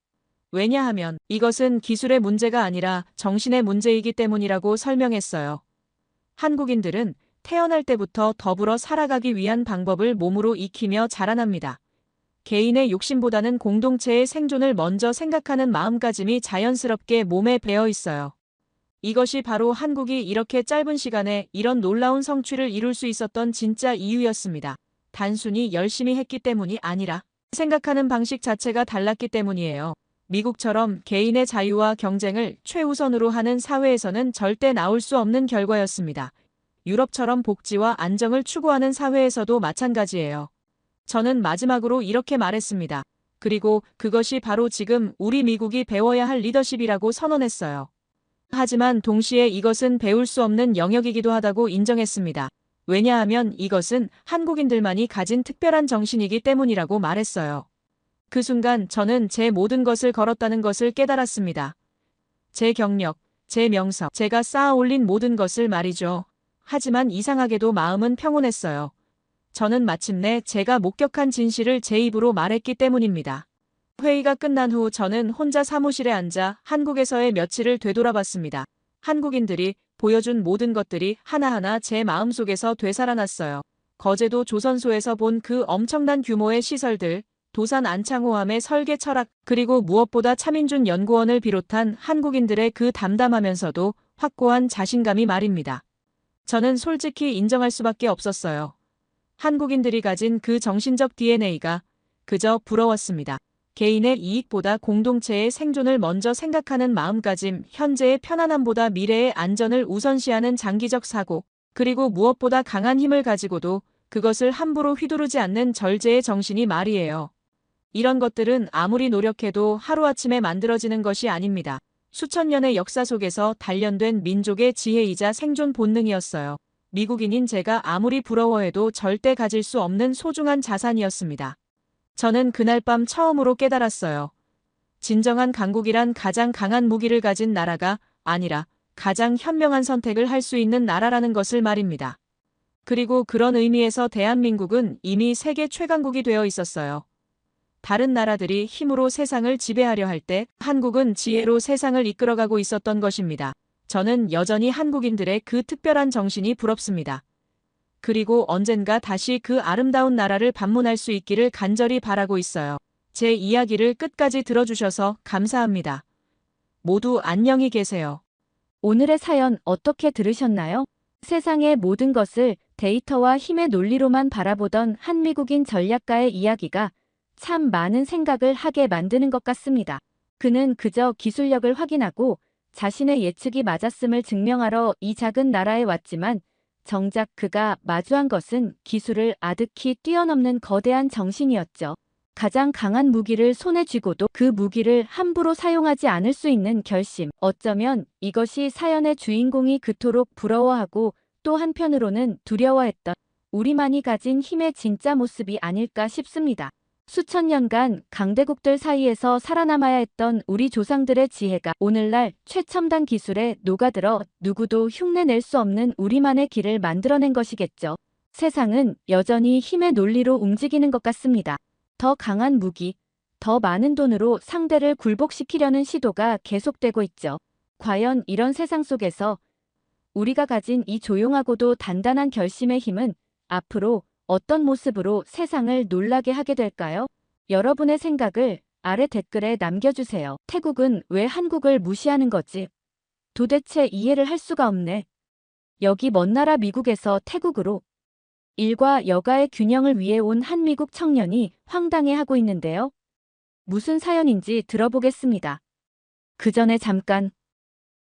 왜냐하면 이것은 기술의 문제가 아니라 정신의 문제이기 때문이라고 설명했어요. 한국인들은 태어날 때부터 더불어 살아가기 위한 방법을 몸으로 익히며 자라납니다. 개인의 욕심보다는 공동체의 생존을 먼저 생각하는 마음가짐이 자연스럽게 몸에 배어 있어요. 이것이 바로 한국이 이렇게 짧은 시간에 이런 놀라운 성취를 이룰 수 있었던 진짜 이유였습니다. 단순히 열심히 했기 때문이 아니라 생각하는 방식 자체가 달랐기 때문이에요. 미국처럼 개인의 자유와 경쟁을 최우선으로 하는 사회에서는 절대 나올 수 없는 결과였습니다. 유럽처럼 복지와 안정을 추구하는 사회에서도 마찬가지예요. 저는 마지막으로 이렇게 말했습니다. 그리고 그것이 바로 지금 우리 미국이 배워야 할 리더십이라고 선언했어요. 하지만 동시에 이것은 배울 수 없는 영역이기도 하다고 인정했습니다. 왜냐하면 이것은 한국인들만이 가진 특별한 정신이기 때문이라고 말했어요. 그 순간 저는 제 모든 것을 걸었다는 것을 깨달았습니다. 제 경력, 제 명성, 제가 쌓아 올린 모든 것을 말이죠. 하지만 이상하게도 마음은 평온했어요. 저는 마침내 제가 목격한 진실을 제 입으로 말했기 때문입니다. 회의가 끝난 후 저는 혼자 사무실에 앉아 한국에서의 며칠을 되돌아봤습니다. 한국인들이 보여준 모든 것들이 하나하나 제 마음속에서 되살아났어요. 거제도 조선소에서 본 그 엄청난 규모의 시설들, 도산 안창호함의 설계 철학, 그리고 무엇보다 차민준 연구원을 비롯한 한국인들의 그 담담하면서도 확고한 자신감이 말입니다. 저는 솔직히 인정할 수밖에 없었어요. 한국인들이 가진 그 정신적 DNA가 그저 부러웠습니다. 개인의 이익보다 공동체의 생존을 먼저 생각하는 마음가짐, 현재의 편안함보다 미래의 안전을 우선시하는 장기적 사고, 그리고 무엇보다 강한 힘을 가지고도 그것을 함부로 휘두르지 않는 절제의 정신이 말이에요. 이런 것들은 아무리 노력해도 하루아침에 만들어지는 것이 아닙니다. 수천 년의 역사 속에서 단련된 민족의 지혜이자 생존 본능이었어요. 미국인인 제가 아무리 부러워해도 절대 가질 수 없는 소중한 자산이었습니다. 저는 그날 밤 처음으로 깨달았어요. 진정한 강국이란 가장 강한 무기를 가진 나라가 아니라 가장 현명한 선택을 할 수 있는 나라라는 것을 말입니다. 그리고 그런 의미에서 대한민국은 이미 세계 최강국이 되어 있었어요. 다른 나라들이 힘으로 세상을 지배하려 할 때 한국은 지혜로 세상을 이끌어가고 있었던 것입니다. 저는 여전히 한국인들의 그 특별한 정신이 부럽습니다. 그리고 언젠가 다시 그 아름다운 나라를 방문할 수 있기를 간절히 바라고 있어요. 제 이야기를 끝까지 들어주셔서 감사합니다. 모두 안녕히 계세요. 오늘의 사연 어떻게 들으셨나요? 세상의 모든 것을 데이터와 힘의 논리로만 바라보던 한 미국인 전략가의 이야기가 참 많은 생각을 하게 만드는 것 같습니다. 그는 그저 기술력을 확인하고 자신의 예측이 맞았음을 증명하러 이 작은 나라에 왔지만 정작 그가 마주한 것은 기술을 아득히 뛰어넘는 거대한 정신이었죠. 가장 강한 무기를 손에 쥐고도 그 무기를 함부로 사용하지 않을 수 있는 결심. 어쩌면 이것이 사연의 주인공이 그토록 부러워하고 또 한편으로는 두려워했던 우리만이 가진 힘의 진짜 모습이 아닐까 싶습니다. 수천 년간 강대국들 사이에서 살아남아야 했던 우리 조상들의 지혜가 오늘날 최첨단 기술에 녹아들어 누구도 흉내낼 수 없는 우리만의 길을 만들어낸 것이겠죠. 세상은 여전히 힘의 논리로 움직이는 것 같습니다. 더 강한 무기, 더 많은 돈으로 상대를 굴복시키려는 시도가 계속되고 있죠. 과연 이런 세상 속에서 우리가 가진 이 조용하고도 단단한 결심의 힘은 앞으로 어떤 모습으로 세상을 놀라게 하게 될까요? 여러분의 생각을 아래 댓글에 남겨주세요. 태국은 왜 한국을 무시하는 거지? 도대체 이해를 할 수가 없네. 여기 먼 나라 미국에서 태국으로 일과 여가의 균형을 위해 온 한 미국 청년이 황당해하고 있는데요. 무슨 사연인지 들어보겠습니다. 그 전에 잠깐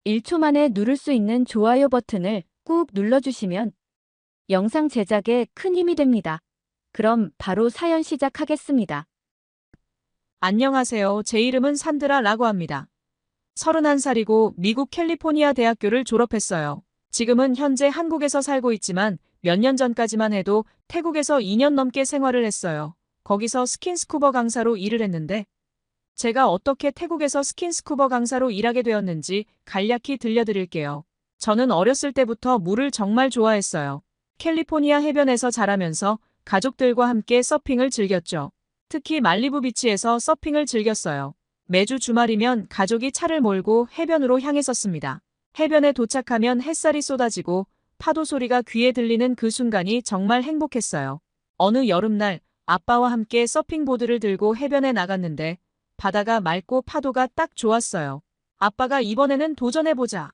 1초 만에 누를 수 있는 좋아요 버튼을 꾹 눌러주시면 영상 제작에 큰 힘이 됩니다. 그럼 바로 사연 시작하겠습니다. 안녕하세요. 제 이름은 산드라라고 합니다. 31살이고 미국 캘리포니아 대학교를 졸업했어요. 지금은 현재 한국에서 살고 있지만 몇 년 전까지만 해도 태국에서 2년 넘게 생활을 했어요. 거기서 스킨스쿠버 강사로 일을 했는데 제가 어떻게 태국에서 스킨스쿠버 강사로 일하게 되었는지 간략히 들려드릴게요. 저는 어렸을 때부터 물을 정말 좋아했어요. 캘리포니아 해변에서 자라면서 가족들과 함께 서핑을 즐겼죠. 특히 말리부 비치에서 서핑을 즐겼어요. 매주 주말이면 가족이 차를 몰고 해변으로 향했었습니다. 해변에 도착하면 햇살이 쏟아지고 파도 소리가 귀에 들리는 그 순간이 정말 행복했어요. 어느 여름날 아빠와 함께 서핑보드를 들고 해변에 나갔는데 바다가 맑고 파도가 딱 좋았어요. 아빠가 이번에는 도전해보자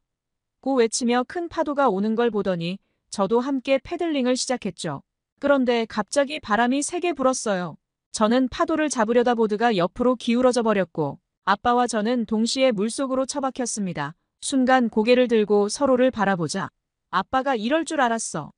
고 외치며 큰 파도가 오는 걸 보더니 저도 함께 패들링을 시작했죠. 그런데 갑자기 바람이 세게 불었어요. 저는 파도를 잡으려다 보드가 옆으로 기울어져 버렸고 아빠와 저는 동시에 물속으로 처박혔습니다. 순간 고개를 들고 서로를 바라보자 아빠가 이럴 줄 알았어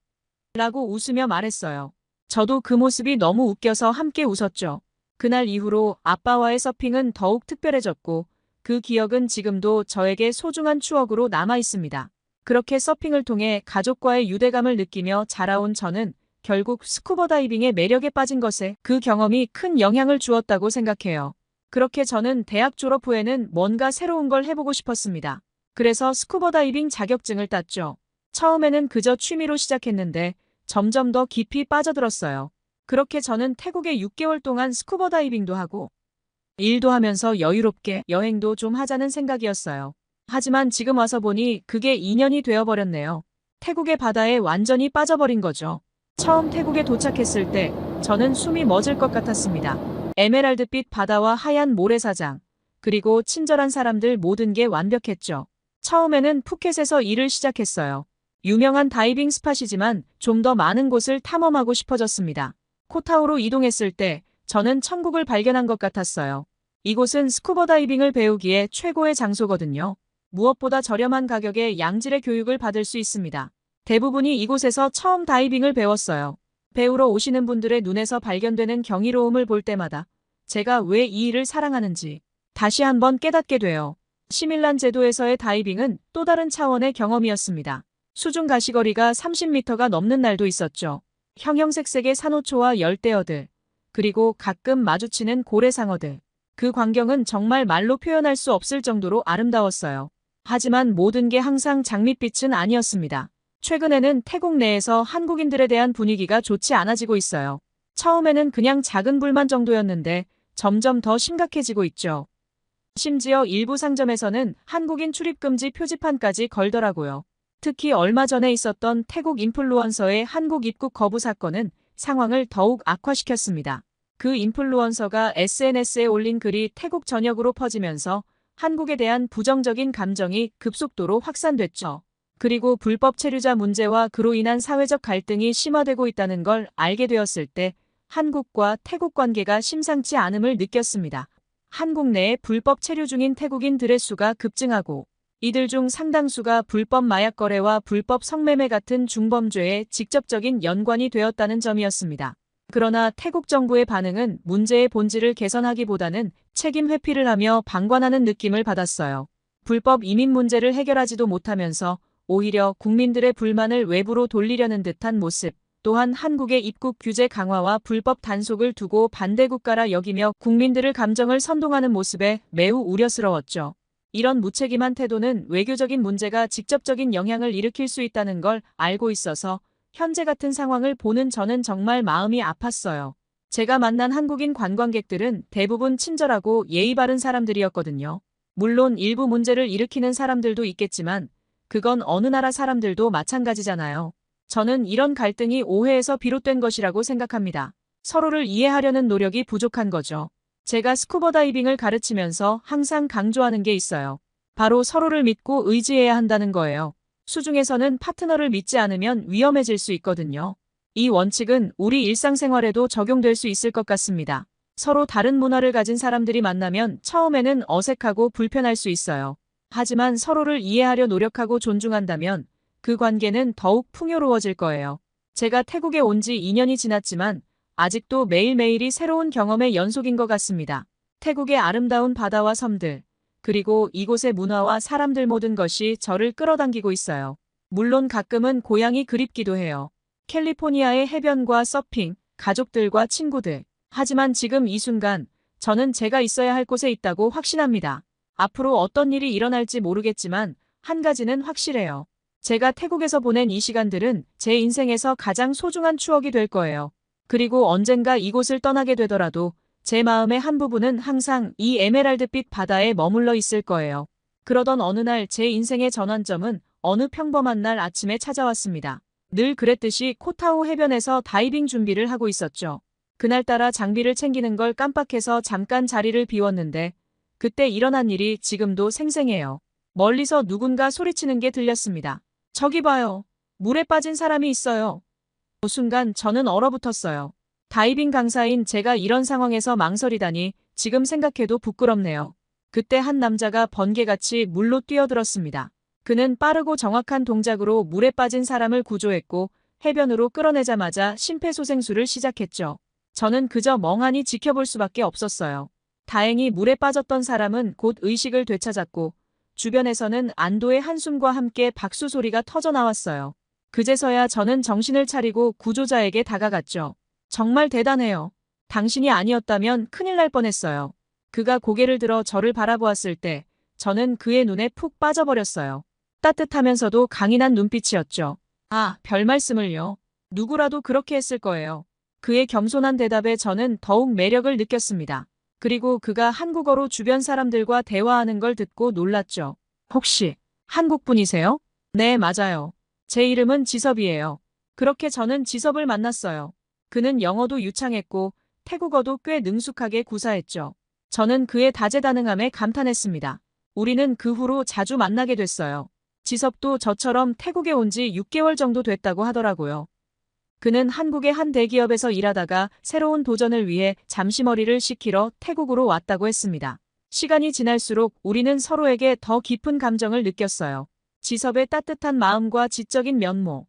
라고 웃으며 말했어요. 저도 그 모습이 너무 웃겨서 함께 웃었죠. 그날 이후로 아빠와의 서핑은 더욱 특별해졌고 그 기억은 지금도 저에게 소중한 추억으로 남아 있습니다. 그렇게 서핑을 통해 가족과의 유대감을 느끼며 자라온 저는 결국 스쿠버 다이빙의 매력에 빠진 것에 그 경험이 큰 영향을 주었다고 생각해요. 그렇게 저는 대학 졸업 후에는 뭔가 새로운 걸 해보고 싶었습니다. 그래서 스쿠버 다이빙 자격증을 땄죠. 처음에는 그저 취미로 시작했는데 점점 더 깊이 빠져들었어요. 그렇게 저는 태국에 6개월 동안 스쿠버 다이빙도 하고 일도 하면서 여유롭게 여행도 좀 하자는 생각이었어요. 하지만 지금 와서 보니 그게 2년이 되어버렸네요. 태국의 바다에 완전히 빠져버린 거죠. 처음 태국에 도착했을 때 저는 숨이 멎을 것 같았습니다. 에메랄드빛 바다와 하얀 모래사장, 그리고 친절한 사람들 모든 게 완벽했죠. 처음에는 푸켓에서 일을 시작했어요. 유명한 다이빙 스팟이지만 좀 더 많은 곳을 탐험하고 싶어졌습니다. 코타우로 이동했을 때 저는 천국을 발견한 것 같았어요. 이곳은 스쿠버 다이빙을 배우기에 최고의 장소거든요. 무엇보다 저렴한 가격에 양질의 교육을 받을 수 있습니다. 대부분이 이곳에서 처음 다이빙을 배웠어요. 배우러 오시는 분들의 눈에서 발견되는 경이로움을 볼 때마다 제가 왜 이 일을 사랑하는지 다시 한번 깨닫게 돼요. 시밀란 제도에서의 다이빙은 또 다른 차원의 경험이었습니다. 수중 가시거리가 30m가 넘는 날도 있었죠. 형형색색의 산호초와 열대어들, 그리고 가끔 마주치는 고래상어들. 그 광경은 정말 말로 표현할 수 없을 정도로 아름다웠어요. 하지만 모든 게 항상 장밋빛은 아니었습니다. 최근에는 태국 내에서 한국인들에 대한 분위기가 좋지 않아지고 있어요. 처음에는 그냥 작은 불만 정도였는데 점점 더 심각해지고 있죠. 심지어 일부 상점에서는 한국인 출입금지 표지판까지 걸더라고요. 특히 얼마 전에 있었던 태국 인플루언서의 한국 입국 거부 사건은 상황을 더욱 악화시켰습니다. 그 인플루언서가 SNS에 올린 글이 태국 전역으로 퍼지면서 한국에 대한 부정적인 감정이 급속도로 확산됐죠. 그리고 불법 체류자 문제와 그로 인한 사회적 갈등이 심화되고 있다는 걸 알게 되었을 때 한국과 태국 관계가 심상치 않음을 느꼈습니다. 한국 내에 불법 체류 중인 태국인들의 수가 급증하고 이들 중 상당수가 불법 마약 거래와 불법 성매매 같은 중범죄에 직접적인 연관이 되었다는 점이었습니다. 그러나 태국 정부의 반응은 문제의 본질을 개선하기보다는 책임 회피를 하며 방관하는 느낌을 받았어요. 불법 이민 문제를 해결하지도 못하면서 오히려 국민들의 불만을 외부로 돌리려는 듯한 모습. 또한 한국의 입국 규제 강화와 불법 단속을 두고 반대 국가라 여기며 국민들의 감정을 선동하는 모습에 매우 우려스러웠죠. 이런 무책임한 태도는 외교적인 문제가 직접적인 영향을 일으킬 수 있다는 걸 알고 있어서 현재 같은 상황을 보는 저는 정말 마음이 아팠어요. 제가 만난 한국인 관광객들은 대부분 친절하고 예의 바른 사람들이었거든요. 물론 일부 문제를 일으키는 사람들도 있겠지만 그건 어느 나라 사람들도 마찬가지잖아요. 저는 이런 갈등이 오해에서 비롯된 것이라고 생각합니다. 서로를 이해하려는 노력이 부족한 거죠. 제가 스쿠버 다이빙을 가르치면서 항상 강조하는 게 있어요. 바로 서로를 믿고 의지해야 한다는 거예요. 수중에서는 파트너를 믿지 않으면 위험해질 수 있거든요. 이 원칙은 우리 일상생활에도 적용될 수 있을 것 같습니다. 서로 다른 문화를 가진 사람들이 만나면 처음에는 어색하고 불편할 수 있어요. 하지만 서로를 이해하려 노력하고 존중한다면 그 관계는 더욱 풍요로워질 거예요. 제가 태국에 온 지 2년이 지났지만 아직도 매일매일이 새로운 경험의 연속인 것 같습니다. 태국의 아름다운 바다와 섬들, 그리고 이곳의 문화와 사람들 모든 것이 저를 끌어당기고 있어요. 물론 가끔은 고향이 그립기도 해요. 캘리포니아의 해변과 서핑, 가족들과 친구들. 하지만 지금 이 순간 저는 제가 있어야 할 곳에 있다고 확신합니다. 앞으로 어떤 일이 일어날지 모르겠지만 한 가지는 확실해요. 제가 태국에서 보낸 이 시간들은 제 인생에서 가장 소중한 추억이 될 거예요. 그리고 언젠가 이곳을 떠나게 되더라도 제 마음의 한 부분은 항상 이 에메랄드빛 바다에 머물러 있을 거예요. 그러던 어느 날 제 인생의 전환점은 어느 평범한 날 아침에 찾아왔습니다. 늘 그랬듯이 코타우 해변에서 다이빙 준비를 하고 있었죠. 그날따라 장비를 챙기는 걸 깜빡해서 잠깐 자리를 비웠는데 그때 일어난 일이 지금도 생생해요. 멀리서 누군가 소리치는 게 들렸습니다. 저기 봐요. 물에 빠진 사람이 있어요. 그 순간 저는 얼어붙었어요. 다이빙 강사인 제가 이런 상황에서 망설이다니 지금 생각해도 부끄럽네요. 그때 한 남자가 번개같이 물로 뛰어들었습니다. 그는 빠르고 정확한 동작으로 물에 빠진 사람을 구조했고 해변으로 끌어내자마자 심폐소생술을 시작했죠. 저는 그저 멍하니 지켜볼 수밖에 없었어요. 다행히 물에 빠졌던 사람은 곧 의식을 되찾았고 주변에서는 안도의 한숨과 함께 박수 소리가 터져나왔어요. 그제서야 저는 정신을 차리고 구조자에게 다가갔죠. 정말 대단해요. 당신이 아니었다면 큰일 날 뻔했어요. 그가 고개를 들어 저를 바라보았을 때 저는 그의 눈에 푹 빠져버렸어요. 따뜻하면서도 강인한 눈빛이었죠. 아, 별 말씀을요. 누구라도 그렇게 했을 거예요. 그의 겸손한 대답에 저는 더욱 매력을 느꼈습니다. 그리고 그가 한국어로 주변 사람들과 대화하는 걸 듣고 놀랐죠. 혹시 한국 분이세요? 네, 맞아요. 제 이름은 지섭이에요. 그렇게 저는 지섭을 만났어요. 그는 영어도 유창했고 태국어도 꽤 능숙하게 구사했죠. 저는 그의 다재다능함에 감탄했습니다. 우리는 그 후로 자주 만나게 됐어요. 지섭도 저처럼 태국에 온 지 6개월 정도 됐다고 하더라고요. 그는 한국의 한 대기업에서 일하다가 새로운 도전을 위해 잠시 머리를 식히러 태국으로 왔다고 했습니다. 시간이 지날수록 우리는 서로에게 더 깊은 감정을 느꼈어요. 지섭의 따뜻한 마음과 지적인 면모,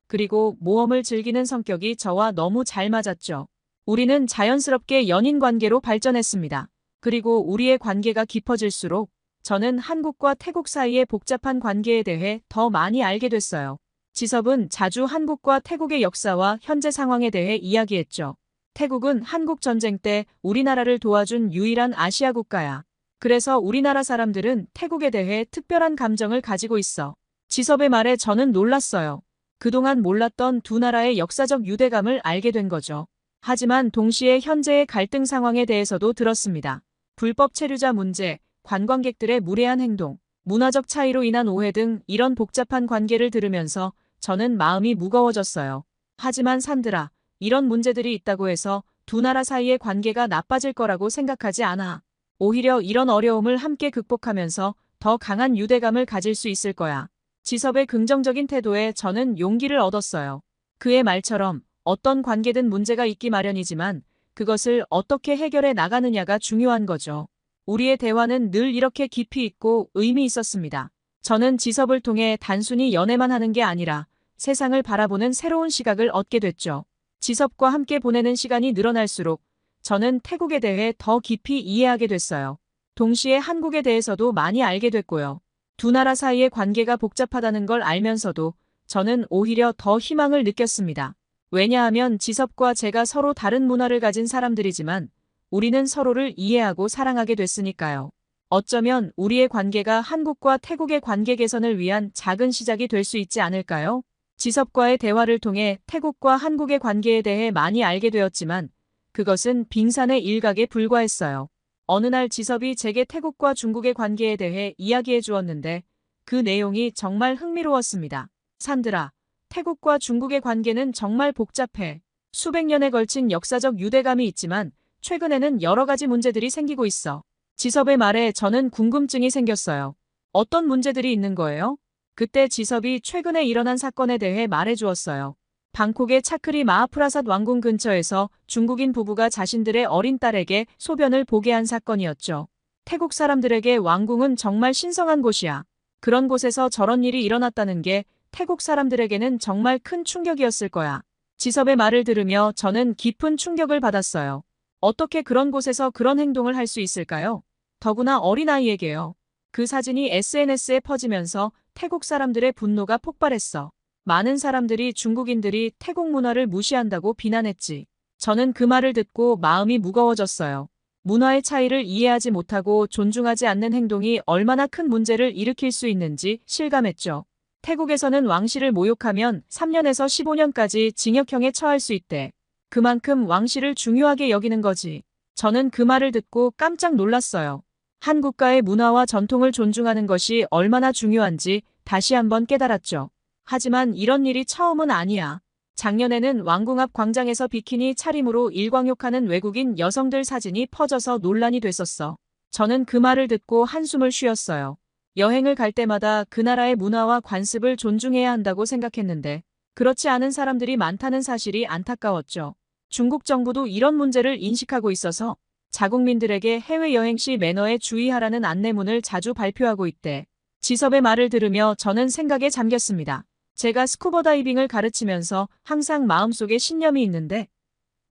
그리고 모험을 즐기는 성격이 저와 너무 잘 맞았죠. 우리는 자연스럽게 연인 관계로 발전했습니다. 그리고 우리의 관계가 깊어질수록 저는 한국과 태국 사이의 복잡한 관계에 대해 더 많이 알게 됐어요. 지섭은 자주 한국과 태국의 역사와 현재 상황에 대해 이야기했죠. 태국은 한국 전쟁 때 우리나라를 도와준 유일한 아시아 국가야. 그래서 우리나라 사람들은 태국에 대해 특별한 감정을 가지고 있어. 지섭의 말에 저는 놀랐어요. 그동안 몰랐던 두 나라의 역사적 유대감을 알게 된 거죠. 하지만 동시에 현재의 갈등 상황에 대해서도 들었습니다. 불법 체류자 문제, 관광객들의 무례한 행동, 문화적 차이로 인한 오해 등 이런 복잡한 관계를 들으면서 저는 마음이 무거워졌어요. 하지만 산드라, 이런 문제들이 있다고 해서 두 나라 사이의 관계가 나빠질 거라고 생각하지 않아. 오히려 이런 어려움을 함께 극복하면서 더 강한 유대감을 가질 수 있을 거야. 지섭의 긍정적인 태도에 저는 용기를 얻었어요. 그의 말처럼 어떤 관계든 문제가 있기 마련이지만 그것을 어떻게 해결해 나가느냐가 중요한 거죠. 우리의 대화는 늘 이렇게 깊이 있고 의미 있었습니다. 저는 지섭을 통해 단순히 연애만 하는 게 아니라 세상을 바라보는 새로운 시각을 얻게 됐죠. 지섭과 함께 보내는 시간이 늘어날수록 저는 태국에 대해 더 깊이 이해하게 됐어요. 동시에 한국에 대해서도 많이 알게 됐고요. 두 나라 사이의 관계가 복잡하다는 걸 알면서도 저는 오히려 더 희망을 느꼈습니다. 왜냐하면 지섭과 제가 서로 다른 문화를 가진 사람들이지만 우리는 서로를 이해하고 사랑하게 됐으니까요. 어쩌면 우리의 관계가 한국과 태국의 관계 개선을 위한 작은 시작이 될 수 있지 않을까요? 지섭과의 대화를 통해 태국과 한국의 관계에 대해 많이 알게 되었지만 그것은 빙산의 일각에 불과했어요. 어느 날 지섭이 제게 태국과 중국의 관계에 대해 이야기해 주었는데 그 내용이 정말 흥미로웠습니다. 산들아, 태국과 중국의 관계는 정말 복잡해. 수백 년에 걸친 역사적 유대감이 있지만 최근에는 여러 가지 문제들이 생기고 있어. 지섭의 말에 저는 궁금증이 생겼어요. 어떤 문제들이 있는 거예요? 그때 지섭이 최근에 일어난 사건에 대해 말해 주었어요. 방콕의 차크리 마하프라삿 왕궁 근처에서 중국인 부부가 자신들의 어린 딸에게 소변을 보게 한 사건이었죠. 태국 사람들에게 왕궁은 정말 신성한 곳이야. 그런 곳에서 저런 일이 일어났다는 게 태국 사람들에게는 정말 큰 충격이었을 거야. 지섭의 말을 들으며 저는 깊은 충격을 받았어요. 어떻게 그런 곳에서 그런 행동을 할 수 있을까요? 더구나 어린아이에게요. 그 사진이 SNS에 퍼지면서 태국 사람들의 분노가 폭발했어. 많은 사람들이 중국인들이 태국 문화를 무시한다고 비난했지. 저는 그 말을 듣고 마음이 무거워졌어요. 문화의 차이를 이해하지 못하고 존중하지 않는 행동이 얼마나 큰 문제를 일으킬 수 있는지 실감했죠. 태국에서는 왕실을 모욕하면 3년에서 15년까지 징역형에 처할 수 있대. 그만큼 왕실을 중요하게 여기는 거지. 저는 그 말을 듣고 깜짝 놀랐어요. 한 국가의 문화와 전통을 존중하는 것이 얼마나 중요한지 다시 한번 깨달았죠. 하지만 이런 일이 처음은 아니야. 작년에는 왕궁 앞 광장에서 비키니 차림으로 일광욕하는 외국인 여성들 사진이 퍼져서 논란이 됐었어. 저는 그 말을 듣고 한숨을 쉬었어요. 여행을 갈 때마다 그 나라의 문화와 관습을 존중해야 한다고 생각했는데 그렇지 않은 사람들이 많다는 사실이 안타까웠죠. 중국 정부도 이런 문제를 인식하고 있어서 자국민들에게 해외여행 시 매너에 주의하라는 안내문을 자주 발표하고 있대. 지섭의 말을 들으며 저는 생각에 잠겼습니다. 제가 스쿠버 다이빙을 가르치면서 항상 마음속에 신념이 있는데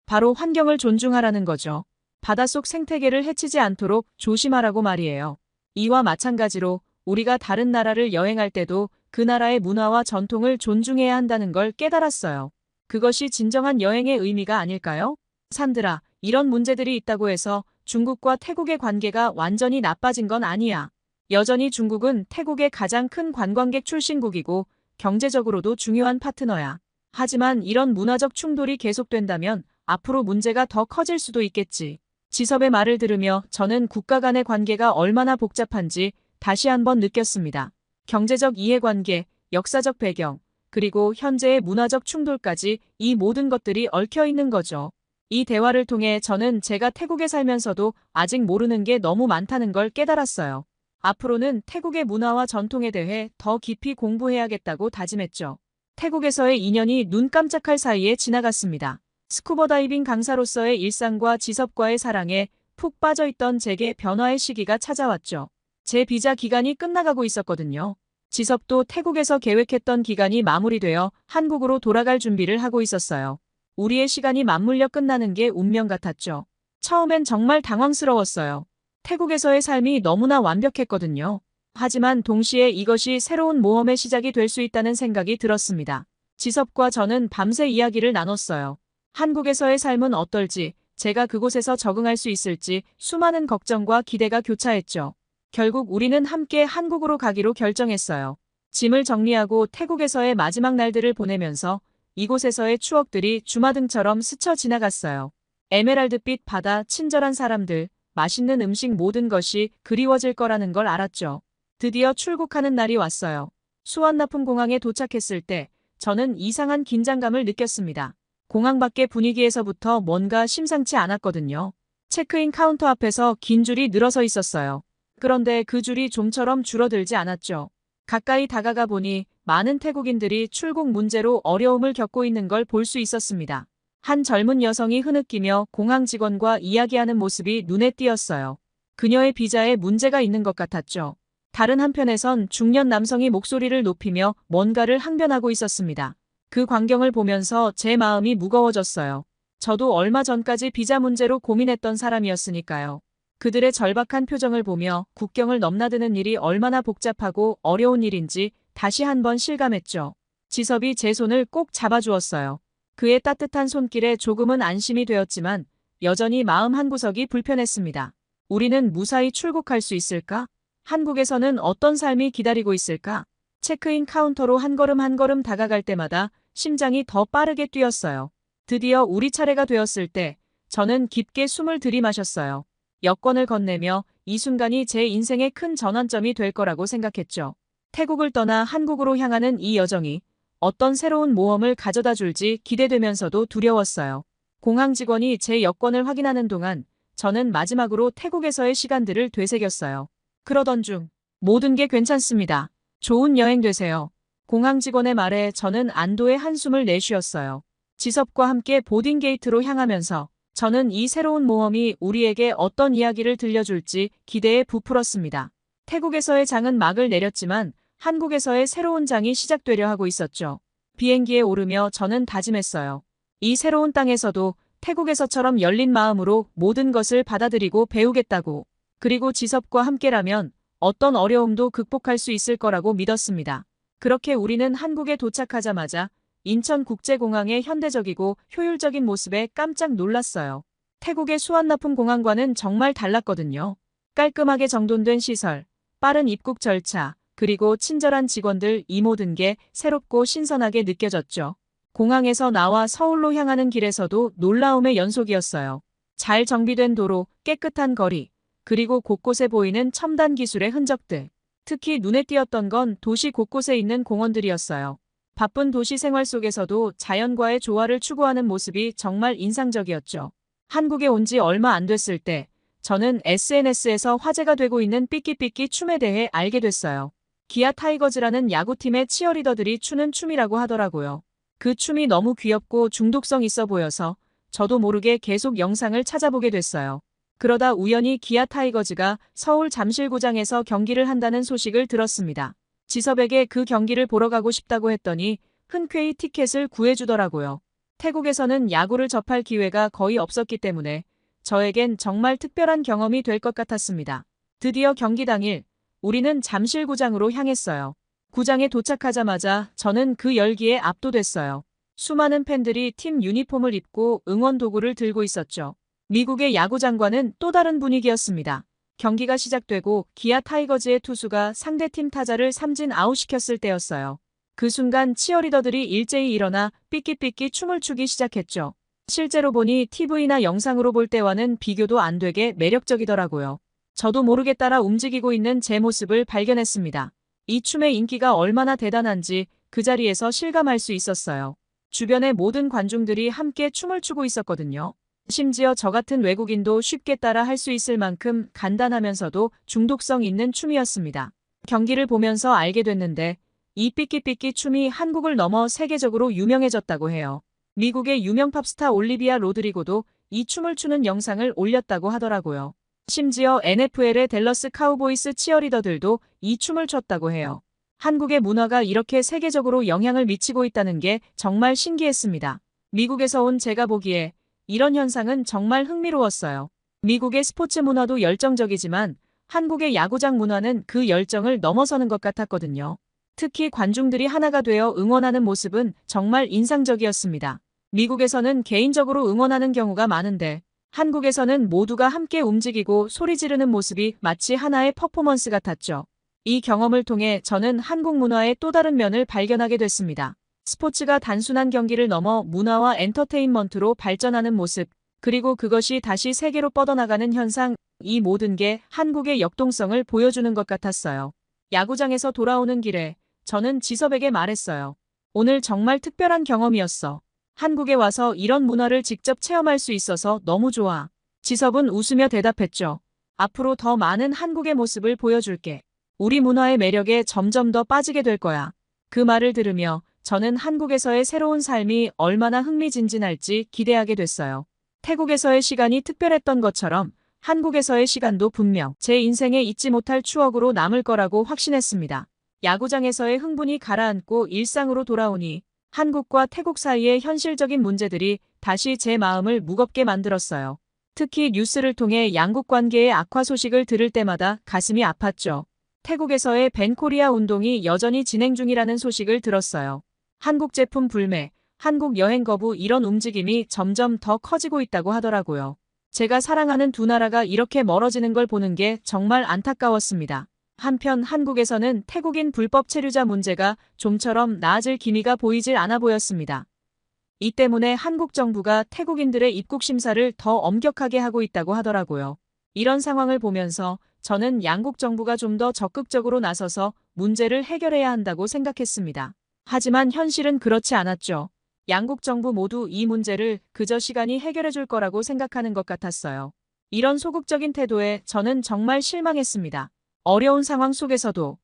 바로 환경을 존중하라는 거죠. 바닷속 생태계를 해치지 않도록 조심하라고 말이에요. 이와 마찬가지로 우리가 다른 나라를 여행할 때도 그 나라의 문화와 전통을 존중해야 한다는 걸 깨달았어요. 그것이 진정한 여행의 의미가 아닐까요? 산들아, 이런 문제들이 있다고 해서 중국과 태국의 관계가 완전히 나빠진 건 아니야. 여전히 중국은 태국의 가장 큰 관광객 출신국이고 경제적으로도 중요한 파트너야. 하지만 이런 문화적 충돌이 계속된다면 앞으로 문제가 더 커질 수도 있겠지. 지섭의 말을 들으며 저는 국가 간의 관계가 얼마나 복잡한지 다시 한번 느꼈습니다. 경제적 이해관계, 역사적 배경, 그리고 현재의 문화적 충돌까지 이 모든 것들이 얽혀 있는 거죠. 이 대화를 통해 저는 제가 태국에 살면서도 아직 모르는 게 너무 많다는 걸 깨달았어요. 앞으로는 태국의 문화와 전통에 대해 더 깊이 공부해야겠다고 다짐했죠. 태국에서의 2년이 눈 깜짝할 사이에 지나갔습니다. 스쿠버 다이빙 강사로서의 일상과 지섭과의 사랑에 푹 빠져있던 제게 변화의 시기가 찾아왔죠. 제 비자 기간이 끝나가고 있었거든요. 지섭도 태국에서 계획했던 기간이 마무리되어 한국으로 돌아갈 준비를 하고 있었어요. 우리의 시간이 맞물려 끝나는 게 운명 같았죠. 처음엔 정말 당황스러웠어요. 태국에서의 삶이 너무나 완벽했거든요. 하지만 동시에 이것이 새로운 모험의 시작이 될 수 있다는 생각이 들었습니다. 지섭과 저는 밤새 이야기를 나눴어요. 한국에서의 삶은 어떨지, 제가 그곳에서 적응할 수 있을지 수많은 걱정과 기대가 교차했죠. 결국 우리는 함께 한국으로 가기로 결정했어요. 짐을 정리하고 태국에서의 마지막 날들을 보내면서 이곳에서의 추억들이 주마등처럼 스쳐 지나갔어요. 에메랄드빛 바다, 친절한 사람들, 맛있는 음식 모든 것이 그리워질 거라는 걸 알았죠. 드디어 출국하는 날이 왔어요. 수완나품 공항에 도착했을 때 저는 이상한 긴장감을 느꼈습니다. 공항 밖의 분위기에서부터 뭔가 심상치 않았거든요. 체크인 카운터 앞에서 긴 줄이 늘어서 있었어요. 그런데 그 줄이 좀처럼 줄어들지 않았죠. 가까이 다가가 보니 많은 태국인들이 출국 문제로 어려움을 겪고 있는 걸 볼 수 있었습니다. 한 젊은 여성이 흐느끼며 공항 직원과 이야기하는 모습이 눈에 띄었어요. 그녀의 비자에 문제가 있는 것 같았죠. 다른 한편에선 중년 남성이 목소리를 높이며 뭔가를 항변하고 있었습니다. 그 광경을 보면서 제 마음이 무거워졌어요. 저도 얼마 전까지 비자 문제로 고민했던 사람이었으니까요. 그들의 절박한 표정을 보며 국경을 넘나드는 일이 얼마나 복잡하고 어려운 일인지 다시 한번 실감했죠. 지섭이 제 손을 꼭 잡아주었어요. 그의 따뜻한 손길에 조금은 안심이 되었지만 여전히 마음 한구석이 불편했습니다. 우리는 무사히 출국할 수 있을까? 한국에서는 어떤 삶이 기다리고 있을까? 체크인 카운터로 한 걸음 한 걸음 다가갈 때마다 심장이 더 빠르게 뛰었어요. 드디어 우리 차례가 되었을 때 저는 깊게 숨을 들이마셨어요. 여권을 건네며 이 순간이 제 인생의 큰 전환점이 될 거라고 생각했죠. 태국을 떠나 한국으로 향하는 이 여정이 어떤 새로운 모험을 가져다 줄지 기대되면서도 두려웠어요. 공항 직원이 제 여권을 확인하는 동안 저는 마지막으로 태국에서의 시간들을 되새겼어요. 그러던 중 모든 게 괜찮습니다. 좋은 여행 되세요. 공항 직원의 말에 저는 안도의 한숨을 내쉬었어요. 지섭과 함께 보딩 게이트로 향하면서 저는 이 새로운 모험이 우리에게 어떤 이야기를 들려줄지 기대에 부풀었습니다. 태국에서의 장은 막을 내렸지만 한국에서의 새로운 장이 시작되려 하고 있었죠. 비행기에 오르며 저는 다짐했어요. 이 새로운 땅에서도 태국에서처럼 열린 마음으로 모든 것을 받아들이고 배우겠다고. 그리고 지섭과 함께라면 어떤 어려움도 극복할 수 있을 거라고 믿었습니다. 그렇게 우리는 한국에 도착하자마자 인천국제공항의 현대적이고 효율적인 모습에 깜짝 놀랐어요. 태국의 수완나품 공항과는 정말 달랐거든요. 깔끔하게 정돈된 시설, 빠른 입국 절차, 그리고 친절한 직원들, 이 모든 게 새롭고 신선하게 느껴졌죠. 공항에서 나와 서울로 향하는 길에서도 놀라움의 연속이었어요. 잘 정비된 도로, 깨끗한 거리, 그리고 곳곳에 보이는 첨단 기술의 흔적들. 특히 눈에 띄었던 건 도시 곳곳에 있는 공원들이었어요. 바쁜 도시 생활 속에서도 자연과의 조화를 추구하는 모습이 정말 인상적이었죠. 한국에 온 지 얼마 안 됐을 때 저는 SNS에서 화제가 되고 있는 삐끼삐끼 춤에 대해 알게 됐어요. 기아 타이거즈라는 야구팀의 치어리더들이 추는 춤이라고 하더라고요. 그 춤이 너무 귀엽고 중독성 있어 보여서 저도 모르게 계속 영상을 찾아보게 됐어요. 그러다 우연히 기아 타이거즈가 서울 잠실구장에서 경기를 한다는 소식을 들었습니다. 지섭에게 그 경기를 보러 가고 싶다고 했더니 흔쾌히 티켓을 구해주더라고요. 태국에서는 야구를 접할 기회가 거의 없었기 때문에 저에겐 정말 특별한 경험이 될 것 같았습니다. 드디어 경기 당일 우리는 잠실구장으로 향했어요. 구장에 도착하자마자 저는 그 열기에 압도됐어요. 수많은 팬들이 팀 유니폼을 입고 응원 도구를 들고 있었죠. 미국의 야구장과는 또 다른 분위기였습니다. 경기가 시작되고 기아 타이거즈의 투수가 상대팀 타자를 삼진 아웃시켰을 때였어요. 그 순간 치어리더들이 일제히 일어나 삐끼삐끼 춤을 추기 시작했죠. 실제로 보니 TV나 영상으로 볼 때와는 비교도 안 되게 매력적이더라고요. 저도 모르게 따라 움직이고 있는 제 모습을 발견했습니다. 이 춤의 인기가 얼마나 대단한지 그 자리에서 실감할 수 있었어요. 주변의 모든 관중들이 함께 춤을 추고 있었거든요. 심지어 저 같은 외국인도 쉽게 따라 할 수 있을 만큼 간단하면서도 중독성 있는 춤이었습니다. 경기를 보면서 알게 됐는데 이 삐끼삐끼 춤이 한국을 넘어 세계적으로 유명해졌다고 해요. 미국의 유명 팝스타 올리비아 로드리고도 이 춤을 추는 영상을 올렸다고 하더라고요. 심지어 NFL의 댈러스 카우보이스 치어리더들도 이 춤을 췄다고 해요. 한국의 문화가 이렇게 세계적으로 영향을 미치고 있다는 게 정말 신기했습니다. 미국에서 온 제가 보기에 이런 현상은 정말 흥미로웠어요. 미국의 스포츠 문화도 열정적이지만 한국의 야구장 문화는 그 열정을 넘어서는 것 같았거든요. 특히 관중들이 하나가 되어 응원하는 모습은 정말 인상적이었습니다. 미국에서는 개인적으로 응원하는 경우가 많은데 한국에서는 모두가 함께 움직이고 소리 지르는 모습이 마치 하나의 퍼포먼스 같았죠. 이 경험을 통해 저는 한국 문화의 또 다른 면을 발견하게 됐습니다. 스포츠가 단순한 경기를 넘어 문화와 엔터테인먼트로 발전하는 모습, 그리고 그것이 다시 세계로 뻗어나가는 현상, 이 모든 게 한국의 역동성을 보여주는 것 같았어요. 야구장에서 돌아오는 길에 저는 지섭에게 말했어요. 오늘 정말 특별한 경험이었어. 한국에 와서 이런 문화를 직접 체험할 수 있어서 너무 좋아. 지섭은 웃으며 대답했죠. 앞으로 더 많은 한국의 모습을 보여줄게. 우리 문화의 매력에 점점 더 빠지게 될 거야. 그 말을 들으며 저는 한국에서의 새로운 삶이 얼마나 흥미진진할지 기대하게 됐어요. 태국에서의 시간이 특별했던 것처럼 한국에서의 시간도 분명 제 인생에 잊지 못할 추억으로 남을 거라고 확신했습니다. 야구장에서의 흥분이 가라앉고 일상으로 돌아오니 한국과 태국 사이의 현실적인 문제들이 다시 제 마음을 무겁게 만들었어요. 특히 뉴스를 통해 양국 관계의 악화 소식을 들을 때마다 가슴이 아팠죠. 태국에서의 밴코리아 운동이 여전히 진행 중이라는 소식을 들었어요. 한국 제품 불매, 한국 여행 거부 이런 움직임이 점점 더 커지고 있다고 하더라고요. 제가 사랑하는 두 나라가 이렇게 멀어지는 걸 보는 게 정말 안타까웠습니다. 한편 한국에서는 태국인 불법 체류자 문제가 좀처럼 나아질 기미가 보이질 않아 보였습니다. 이 때문에 한국 정부가 태국인들의 입국 심사를 더 엄격하게 하고 있다고 하더라고요. 이런 상황을 보면서 저는 양국 정부가 좀 더 적극적으로 나서서 문제를 해결해야 한다고 생각했습니다. 하지만 현실은 그렇지 않았죠. 양국 정부 모두 이 문제를 그저 시간이 해결해 줄 거라고 생각하는 것 같았어요. 이런 소극적인 태도에 저는 정말 실망했습니다. 어려운 상황 속에서도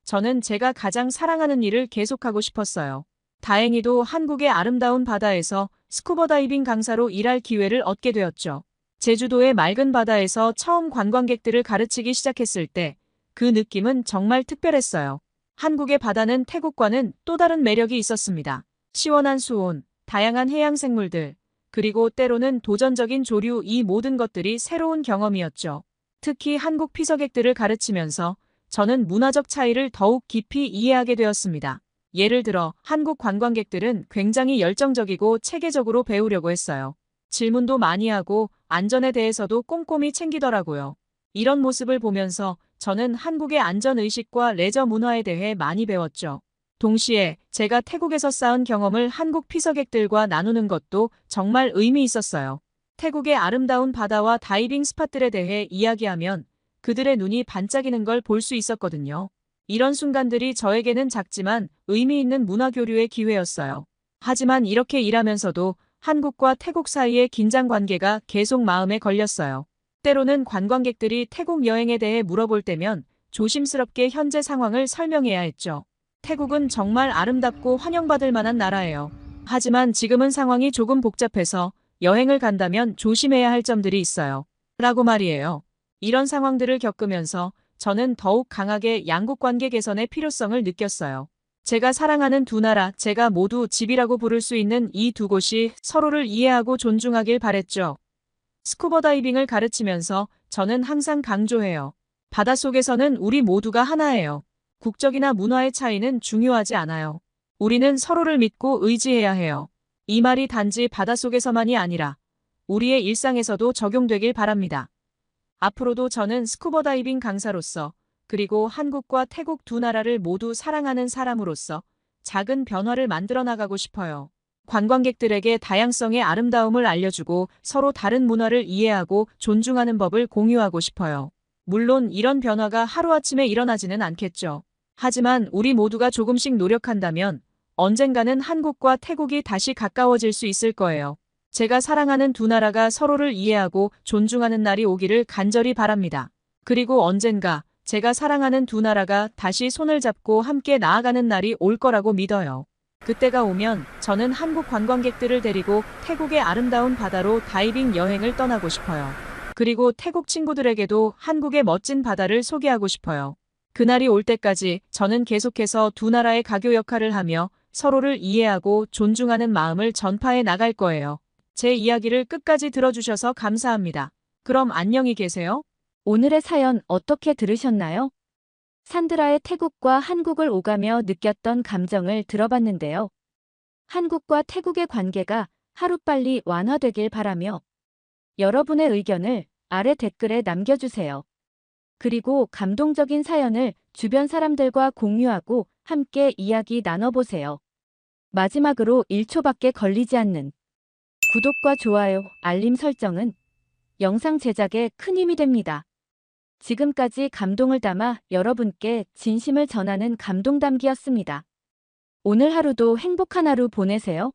저는 제가 가장 사랑하는 일을 계속하고 싶었어요. 다행히도 한국의 아름다운 바다에서 스쿠버 다이빙 강사로 일할 기회를 얻게 되었죠. 제주도의 맑은 바다에서 처음 관광객들을 가르치기 시작했을 때 그 느낌은 정말 특별했어요. 한국의 바다는 태국과는 또 다른 매력이 있었습니다. 시원한 수온, 다양한 해양 생물들, 그리고 때로는 도전적인 조류, 이 모든 것들이 새로운 경험이었죠. 특히 한국 피서객들을 가르치면서 저는 문화적 차이를 더욱 깊이 이해하게 되었습니다. 예를 들어 한국 관광객들은 굉장히 열정적이고 체계적으로 배우려고 했어요. 질문도 많이 하고 안전에 대해서도 꼼꼼히 챙기더라고요. 이런 모습을 보면서 저는 한국의 안전의식과 레저 문화에 대해 많이 배웠죠. 동시에 제가 태국에서 쌓은 경험을 한국 피서객들과 나누는 것도 정말 의미 있었어요. 태국의 아름다운 바다와 다이빙 스팟들에 대해 이야기하면 그들의 눈이 반짝이는 걸 볼 수 있었거든요. 이런 순간들이 저에게는 작지만 의미 있는 문화 교류의 기회였어요. 하지만 이렇게 일하면서도 한국과 태국 사이의 긴장 관계가 계속 마음에 걸렸어요. 때로는 관광객들이 태국 여행에 대해 물어볼 때면 조심스럽게 현재 상황을 설명해야 했죠. 태국은 정말 아름답고 환영받을 만한 나라예요. 하지만 지금은 상황이 조금 복잡해서 여행을 간다면 조심해야 할 점들이 있어요. 라고 말이에요. 이런 상황들을 겪으면서 저는 더욱 강하게 양국 관계 개선의 필요성을 느꼈어요. 제가 사랑하는 두 나라, 제가 모두 집이라고 부를 수 있는 이 두 곳이 서로를 이해하고 존중하길 바랬죠. 스쿠버 다이빙을 가르치면서 저는 항상 강조해요. 바닷속에서는 우리 모두가 하나예요. 국적이나 문화의 차이는 중요하지 않아요. 우리는 서로를 믿고 의지해야 해요. 이 말이 단지 바닷속에서만이 아니라 우리의 일상에서도 적용되길 바랍니다. 앞으로도 저는 스쿠버 다이빙 강사로서 그리고 한국과 태국 두 나라를 모두 사랑하는 사람으로서 작은 변화를 만들어 나가고 싶어요. 관광객들에게 다양성의 아름다움을 알려주고 서로 다른 문화를 이해하고 존중하는 법을 공유하고 싶어요. 물론 이런 변화가 하루아침에 일어나지는 않겠죠. 하지만 우리 모두가 조금씩 노력한다면 언젠가는 한국과 태국이 다시 가까워질 수 있을 거예요. 제가 사랑하는 두 나라가 서로를 이해하고 존중하는 날이 오기를 간절히 바랍니다. 그리고 언젠가 제가 사랑하는 두 나라가 다시 손을 잡고 함께 나아가는 날이 올 거라고 믿어요. 그때가 오면 저는 한국 관광객들을 데리고 태국의 아름다운 바다로 다이빙 여행을 떠나고 싶어요. 그리고 태국 친구들에게도 한국의 멋진 바다를 소개하고 싶어요. 그날이 올 때까지 저는 계속해서 두 나라의 가교 역할을 하며 서로를 이해하고 존중하는 마음을 전파해 나갈 거예요. 제 이야기를 끝까지 들어주셔서 감사합니다. 그럼 안녕히 계세요. 오늘의 사연 어떻게 들으셨나요? 산드라의 태국과 한국을 오가며 느꼈던 감정을 들어봤는데요. 한국과 태국의 관계가 하루빨리 완화되길 바라며 여러분의 의견을 아래 댓글에 남겨주세요. 그리고 감동적인 사연을 주변 사람들과 공유하고 함께 이야기 나눠보세요. 마지막으로 1초밖에 걸리지 않는 구독과 좋아요, 알림 설정은 영상 제작에 큰 힘이 됩니다. 지금까지 감동을 담아 여러분께 진심을 전하는 감동담기였습니다. 오늘 하루도 행복한 하루 보내세요.